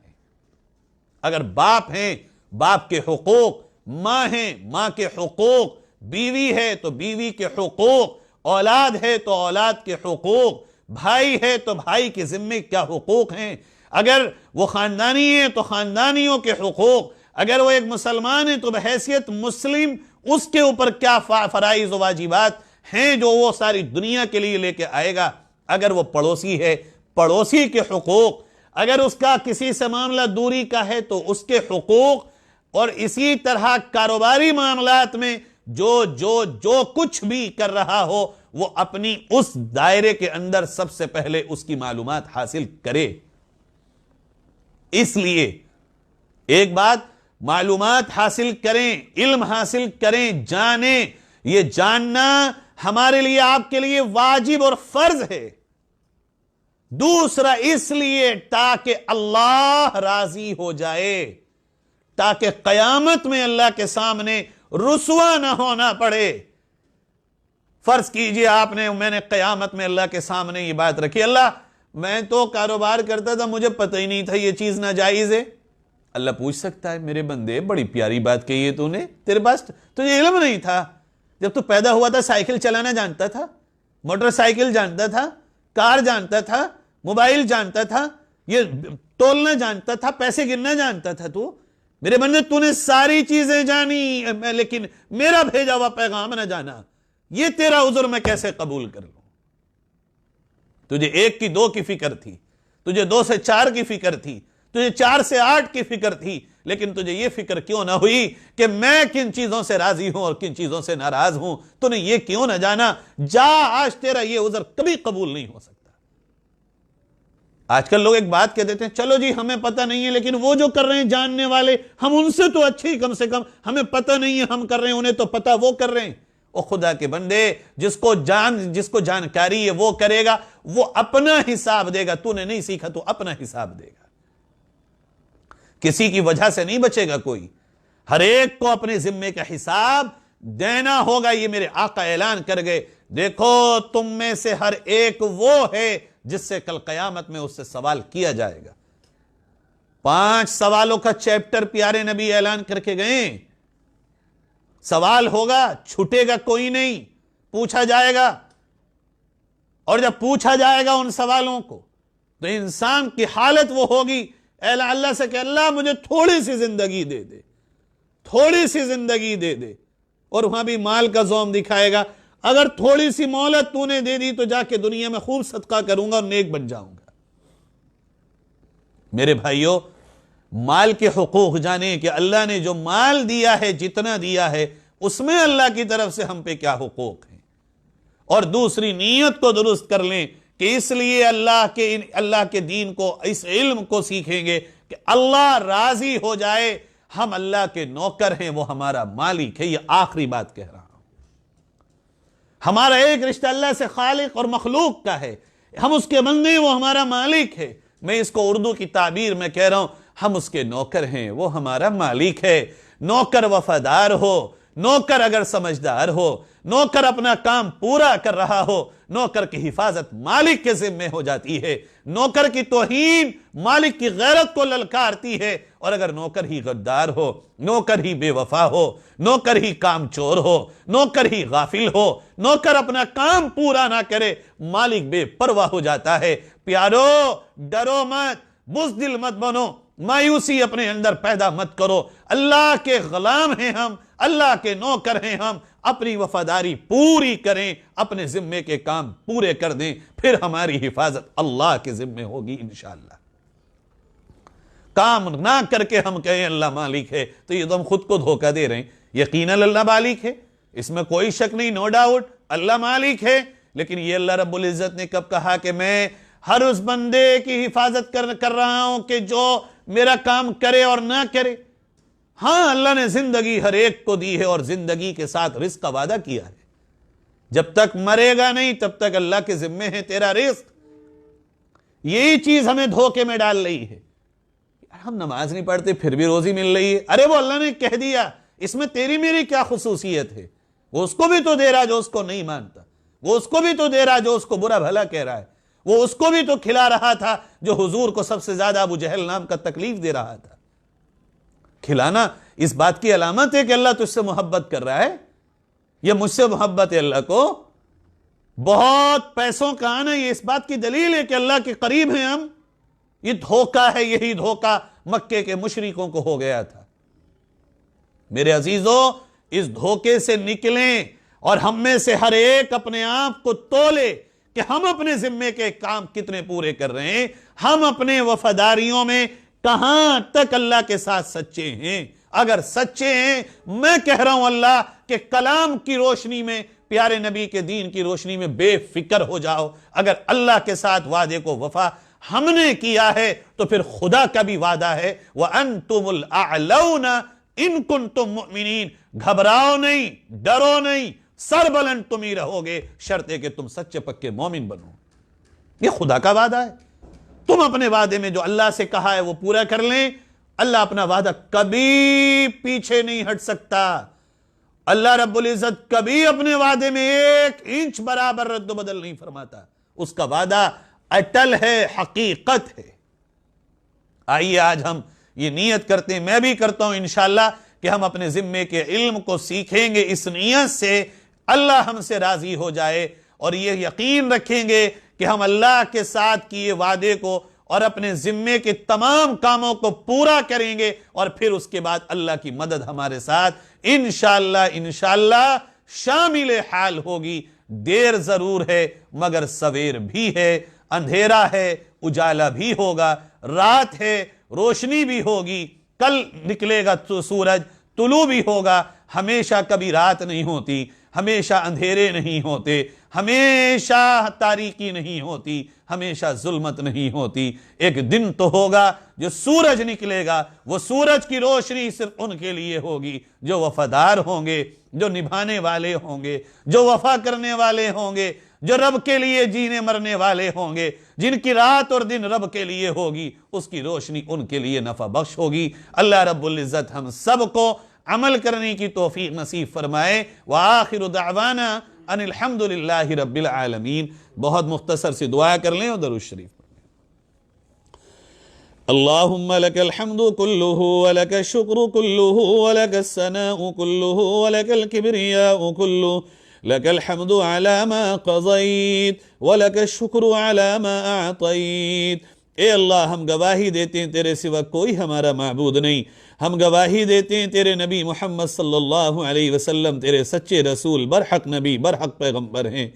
A: اگر باپ ہیں، باپ کے حقوق، ماں ہیں، ماں کے حقوق، بیوی ہے تو بیوی کے حقوق، اولاد ہے تو اولاد کے حقوق، بھائی ہے تو بھائی کے ذمے کیا حقوق ہیں، اگر وہ خاندانی ہے تو خاندانیوں کے حقوق، اگر وہ ایک مسلمان ہے تو بحیثیت مسلم اس کے اوپر کیا فرائض و واجبات ہیں جو وہ ساری دنیا کے لیے لے کے آئے گا. اگر وہ پڑوسی ہے، پڑوسی کے حقوق، اگر اس کا کسی سے معاملہ دوری کا ہے تو اس کے حقوق، اور اسی طرح کاروباری معاملات میں جو کچھ بھی کر رہا ہو وہ اپنی اس دائرے کے اندر سب سے پہلے اس کی معلومات حاصل کرے. اس لیے ایک بات، معلومات حاصل کریں، علم حاصل کریں، جانیں. یہ جاننا ہمارے لیے، آپ کے لیے واجب اور فرض ہے. دوسرا اس لیے تاکہ اللہ راضی ہو جائے، تاکہ قیامت میں اللہ کے سامنے رسوا نہ ہونا پڑے. فرض کیجئے میں نے قیامت میں اللہ کے سامنے یہ بات رکھی، اللہ میں تو کاروبار کرتا تھا، مجھے پتہ ہی نہیں تھا یہ چیز ناجائز ہے. اللہ پوچھ سکتا ہے، میرے بندے بڑی پیاری بات کہی ہے تو نے، تیرے پاس تجھے علم نہیں تھا؟ جب تو پیدا ہوا تھا سائیکل چلانا جانتا تھا، موٹر سائیکل جانتا تھا، کار جانتا تھا، موبائل جانتا تھا، یہ تولنا جانتا تھا، پیسے گننا جانتا تھا. تو میرے بندے تو نے ساری چیزیں جانی، لیکن میرا بھیجا ہوا پیغام نہ جانا. یہ تیرا عذر میں کیسے قبول کر لوں؟ تجھے 1 کی 2 کی فکر تھی، تجھے 2 سے 4 کی فکر تھی، تجھے 4 سے 8 کی فکر تھی، لیکن تجھے یہ فکر کیوں نہ ہوئی کہ میں کن چیزوں سے راضی ہوں اور کن چیزوں سے ناراض ہوں؟ تو نے یہ کیوں نہ جانا؟ جا، آج تیرا یہ عذر کبھی قبول نہیں ہو سکتا. آج کل لوگ ایک بات کہہ دیتے ہیں، چلو جی ہمیں پتہ نہیں ہے، لیکن وہ جو کر رہے ہیں جاننے والے، ہم ان سے تو اچھے ہی، کم سے کم ہمیں پتہ نہیں ہے ہم کر رہے ہیں، انہیں تو پتہ وہ کر رہے ہیں. او خدا کے بندے، جس کو جانکاری ہے وہ کرے گا، وہ اپنا حساب دے گا. تو نے نہیں سیکھا تو اپنا حساب دے گا. کسی کی وجہ سے نہیں بچے گا کوئی. ہر ایک کو اپنے ذمے کا حساب دینا ہوگا. یہ میرے آقا اعلان کر گئے، دیکھو تم میں سے ہر ایک وہ ہے جس سے کل قیامت میں اس سے سوال کیا جائے گا. 5 سوالوں کا چیپٹر پیارے نبی اعلان کر کے گئے. سوال ہوگا، چھٹے گا کوئی نہیں، پوچھا جائے گا. اور جب پوچھا جائے گا ان سوالوں کو تو انسان کی حالت وہ ہوگی، اللہ سے کہ اللہ مجھے تھوڑی سی زندگی دے دے، تھوڑی سی زندگی دے دے. اور وہاں بھی مال کا زوم دکھائے گا، اگر تھوڑی سی مہلت تو نے دے دی تو جا کے دنیا میں خوب صدقہ کروں گا اور نیک بن جاؤں گا. میرے بھائیوں، مال کے حقوق جانیں کہ اللہ نے جو مال دیا ہے، جتنا دیا ہے، اس میں اللہ کی طرف سے ہم پہ کیا حقوق ہیں. اور دوسری نیت کو درست کر لیں کہ اس لیے اللہ کے دین کو، اس علم کو سیکھیں گے کہ اللہ راضی ہو جائے. ہم اللہ کے نوکر ہیں، وہ ہمارا مالک ہے. یہ آخری بات کہہ رہا ہوں. ہمارا ایک رشتہ اللہ سے خالق اور مخلوق کا ہے. ہم اس کے بندے ہیں، وہ ہمارا مالک ہے. میں اس کو اردو کی تعبیر میں کہہ رہا ہوں، ہم اس کے نوکر ہیں، وہ ہمارا مالک ہے. نوکر وفادار ہو، نوکر اگر سمجھدار ہو، نوکر اپنا کام پورا کر رہا ہو، نوکر کی حفاظت مالک کے ذمہ ہو جاتی ہے. نوکر کی توہین مالک کی غیرت کو للکارتی ہے. اور اگر نوکر ہی غدار ہو، نوکر ہی بے وفا ہو، نوکر ہی کام چور ہو، نوکر ہی غافل ہو، نوکر اپنا کام پورا نہ کرے، مالک بے پرواہ ہو جاتا ہے. پیارو، ڈرو مت، بزدل مت بنو، مایوسی اپنے اندر پیدا مت کرو. اللہ کے غلام ہیں ہم، اللہ کے نوکر ہیں ہم. اپنی وفاداری پوری کریں، اپنے ذمے کے کام پورے کر دیں، پھر ہماری حفاظت اللہ کے ذمے ہوگی انشاءاللہ. کام نہ کر کے ہم کہیں اللہ مالک ہے تو یہ تو ہم خود کو دھوکہ دے رہے ہیں. یقیناً اللہ مالک ہے، اس میں کوئی شک نہیں، نو ڈاؤٹ اللہ مالک ہے. لیکن یہ اللہ رب العزت نے کب کہا کہ میں ہر اس بندے کی حفاظت کر رہا ہوں کہ جو میرا کام کرے اور نہ کرے؟ ہاں اللہ نے زندگی ہر ایک کو دی ہے اور زندگی کے ساتھ رزق کا وعدہ کیا ہے. جب تک مرے گا نہیں تب تک اللہ کے ذمے ہے تیرا رزق. یہی چیز ہمیں دھوکے میں ڈال رہی ہے. ہم نماز نہیں پڑھتے پھر بھی روزی مل رہی ہے. ارے وہ اللہ نے کہہ دیا، اس میں تیری میری کیا خصوصیت ہے؟ وہ اس کو بھی تو دے رہا جو اس کو نہیں مانتا، وہ اس کو بھی تو دے رہا جو اس کو برا بھلا کہہ رہا ہے، وہ اس کو بھی تو کھلا رہا تھا جو حضور کو سب سے زیادہ ابو جہل نام کا تکلیف دے رہا تھا. کھلانا اس بات کی علامت ہے کہ اللہ تجھ سے محبت کر رہا ہے. یہ مجھ سے محبت ہے اللہ کو. بہت پیسوں کا آنا یہ اس بات کی دلیل ہے کہ اللہ کے قریب ہیں ہم. یہ دھوکہ ہے، یہی دھوکہ مکے کے مشرکوں کو ہو گیا تھا. میرے عزیزو، اس دھوکے سے نکلیں اور ہم میں سے ہر ایک اپنے آپ کو تولے کہ ہم اپنے ذمے کے کام کتنے پورے کر رہے ہیں، ہم اپنے وفاداریوں میں کہاں تک اللہ کے ساتھ سچے ہیں. اگر سچے ہیں، میں کہہ رہا ہوں اللہ کہ کلام کی روشنی میں، پیارے نبی کے دین کی روشنی میں بے فکر ہو جاؤ. اگر اللہ کے ساتھ وعدے کو وفا ہم نے کیا ہے تو پھر خدا کا بھی وعدہ ہے وَأَنْتُمُ الْأَعْلَوْنَ إِن كُنْتُم مُؤْمِنِينَ. گھبراؤ نہیں، ڈرو نہیں، سر بلند تم ہی رہو گے شرط ہے کہ تم سچے پکے مومن بنو. یہ خدا کا وعدہ ہے. تم اپنے وعدے میں جو اللہ سے کہا ہے وہ پورا کر لیں. اللہ اپنا وعدہ کبھی پیچھے نہیں ہٹ سکتا. اللہ رب العزت کبھی اپنے وعدے میں 1 انچ برابر رد و بدل نہیں فرماتا. اس کا وعدہ اٹل ہے، حقیقت ہے. آئیے آج ہم یہ نیت کرتے ہیں، میں بھی کرتا ہوں انشاءاللہ، کہ ہم اپنے ذمے کے علم کو سیکھیں گے اس نیت سے اللہ ہم سے راضی ہو جائے، اور یہ یقین رکھیں گے کہ ہم اللہ کے ساتھ کیے وعدے کو اور اپنے ذمے کے تمام کاموں کو پورا کریں گے، اور پھر اس کے بعد اللہ کی مدد ہمارے ساتھ انشاءاللہ شامل حال ہوگی. دیر ضرور ہے مگر سویر بھی ہے، اندھیرا ہے اجالا بھی ہوگا، رات ہے روشنی بھی ہوگی، کل نکلے گا تو سورج طلوع بھی ہوگا. ہمیشہ کبھی رات نہیں ہوتی، ہمیشہ اندھیرے نہیں ہوتے، ہمیشہ تاریکی نہیں ہوتی، ہمیشہ ظلمت نہیں ہوتی. ایک دن تو ہوگا جو سورج نکلے گا، وہ سورج کی روشنی صرف ان کے لیے ہوگی جو وفادار ہوں گے، جو نبھانے والے ہوں گے، جو وفا کرنے والے ہوں گے، جو رب کے لیے جینے مرنے والے ہوں گے، جن کی رات اور دن رب کے لیے ہوگی. اس کی روشنی ان کے لیے نفع بخش ہوگی. اللہ رب العزت ہم سب کو عمل کرنے کی توفیق نصیب فرمائے. وآخر دعوانا ان الحمد للہ رب العالمین. بہت مختصر سی دعا کر لیں اور درود شریف پڑھ لیں. اللہم لک الحمد کلہ ولک الشکر کلہ ولک الثناء کلہ ولک الکبریاء کلہ لک الحمد علی ما قضیت ولک الشکر علی ما اعطیت. اے اللہ، ہم گواہی دیتے ہیں تیرے سوا کوئی ہمارا معبود نہیں. ہم گواہی دیتے ہیں تیرے نبی محمد صلی اللہ علیہ وسلم تیرے سچے رسول، برحق نبی، برحق پیغمبر ہیں.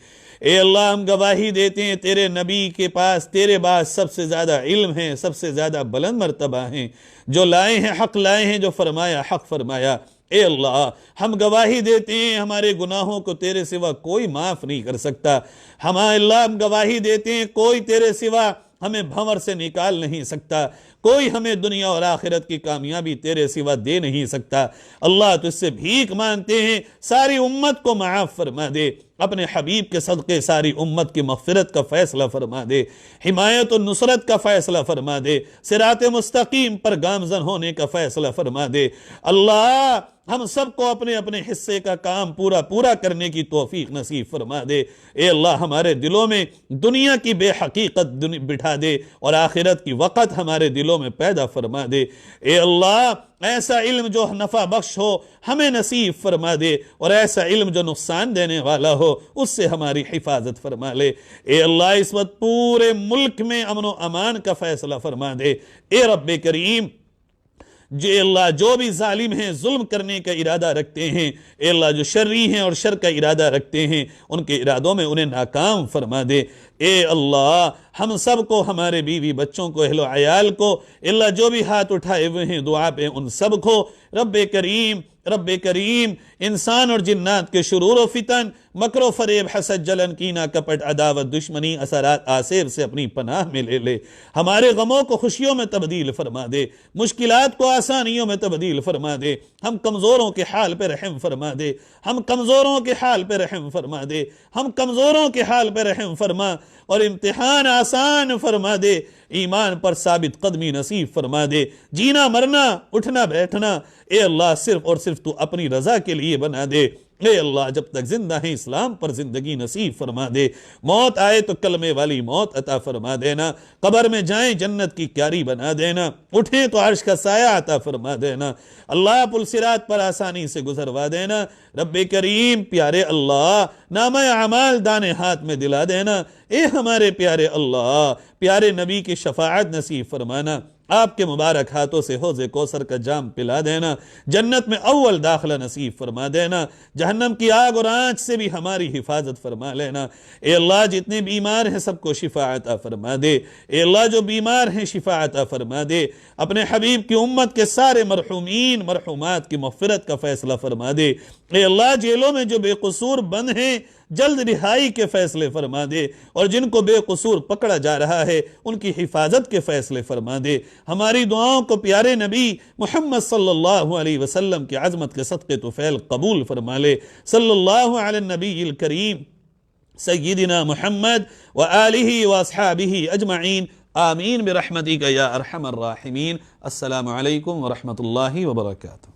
A: اے اللہ، ہم گواہی دیتے ہیں تیرے نبی کے پاس تیرے بعد سب سے زیادہ علم ہے، سب سے زیادہ بلند مرتبہ ہیں. جو لائے ہیں حق لائے ہیں، جو فرمایا حق فرمایا. اے اللہ، ہم گواہی دیتے ہیں ہمارے گناہوں کو تیرے سوا کوئی معاف نہیں کر سکتا. اللہ، ہم گواہی دیتے ہیں کوئی تیرے سوا ہمیں بھنور سے نکال نہیں سکتا، کوئی ہمیں دنیا اور آخرت کی کامیابی تیرے سوا دے نہیں سکتا. اللہ، تجھ سے بھیک مانگتے ہیں ساری امت کو معاف فرما دے. اپنے حبیب کے صدقے ساری امت کی مغفرت کا فیصلہ فرما دے، حمایت و نصرت کا فیصلہ فرما دے، صراط مستقیم پر گامزن ہونے کا فیصلہ فرما دے. اللہ، ہم سب کو اپنے اپنے حصے کا کام پورا کرنے کی توفیق نصیب فرما دے. اے اللہ، ہمارے دلوں میں دنیا کی بے حقیقت بٹھا دے اور آخرت کی وقت ہمارے دلوں میں پیدا فرما دے. اے اللہ، ایسا علم جو نفع بخش ہو ہمیں نصیب فرما دے، اور ایسا علم جو نقصان دینے والا ہو اس سے ہماری حفاظت فرما لے. اے اللہ، اس وقت پورے ملک میں امن و امان کا فیصلہ فرما دے. اے رب کریم، اے اللہ جو بھی ظالم ہیں، ظلم کرنے کا ارادہ رکھتے ہیں، اے اللہ جو شرری ہیں اور شر کا ارادہ رکھتے ہیں، ان کے ارادوں میں انہیں ناکام فرما دے۔ اے اللہ ہم سب کو، ہمارے بیوی بچوں کو، اہل و عیال کو، اے اللہ جو بھی ہاتھ اٹھائے ہوئے ہیں دعا پہ ان سب کو رب کریم انسان اور جنات کے شرور و فتن، مکر و فریب، حسد، جلن، کینہ، کپٹ، عداوت، دشمنی، اثرات، آسیب سے اپنی پناہ میں لے لے۔ ہمارے غموں کو خوشیوں میں تبدیل فرما دے، مشکلات کو آسانیوں میں تبدیل فرما دے۔ ہم کمزوروں کے حال پہ رحم فرما دے، ہم کمزوروں کے حال پہ رحم فرما دے، ہم کمزوروں کے حال پہ رحم فرما اور امتحان آسان فرما دے، ایمان پر ثابت قدمی نصیب فرما دے۔ جینا مرنا، اٹھنا بیٹھنا، اے اللہ صرف اور صرف تو اپنی رضا کے لیے بنا دے۔ اے اللہ جب تک زندہ ہیں اسلام پر زندگی نصیب فرما دے، موت آئے تو کلمے والی موت عطا فرما دینا، قبر میں جائیں جنت کی کیاری بنا دینا، اٹھیں تو عرش کا سایہ عطا فرما دینا، اللہ پل صراط پر آسانی سے گزروا دینا۔ رب کریم پیارے اللہ نامہ اعمال دانے ہاتھ میں دلا دینا۔ اے ہمارے پیارے اللہ، پیارے نبی کی شفاعت نصیب فرمانا، آپ کے مبارک ہاتھوں سے حوض کوثر کا جام پلا دینا، جنت میں اول داخلہ نصیب فرما دینا، جہنم کی آگ اور آنچ سے بھی ہماری حفاظت فرما لینا۔ اے اللہ جتنے بیمار ہیں سب کو شفا عطا فرما دے، اے اللہ جو بیمار ہیں شفا عطا فرما دے، اپنے حبیب کی امت کے سارے مرحومین مرحومات کی مغفرت کا فیصلہ فرما دے۔ اے اللہ جیلوں میں جو بے قصور بند ہیں جلد رہائی کے فیصلے فرما دے، اور جن کو بے قصور پکڑا جا رہا ہے ان کی حفاظت کے فیصلے فرما دے۔ ہماری دعاؤں کو پیارے نبی محمد صلی اللہ علیہ وسلم کی عظمت کے صدقے طفیل قبول فرما لے۔ صلی اللہ علی النبی الکریم سیدنا محمد وآلہ واصحابہ اجمعین، آمین برحمتک یا ارحم الراحمین۔ السلام علیکم ورحمۃ اللہ وبرکاتہ۔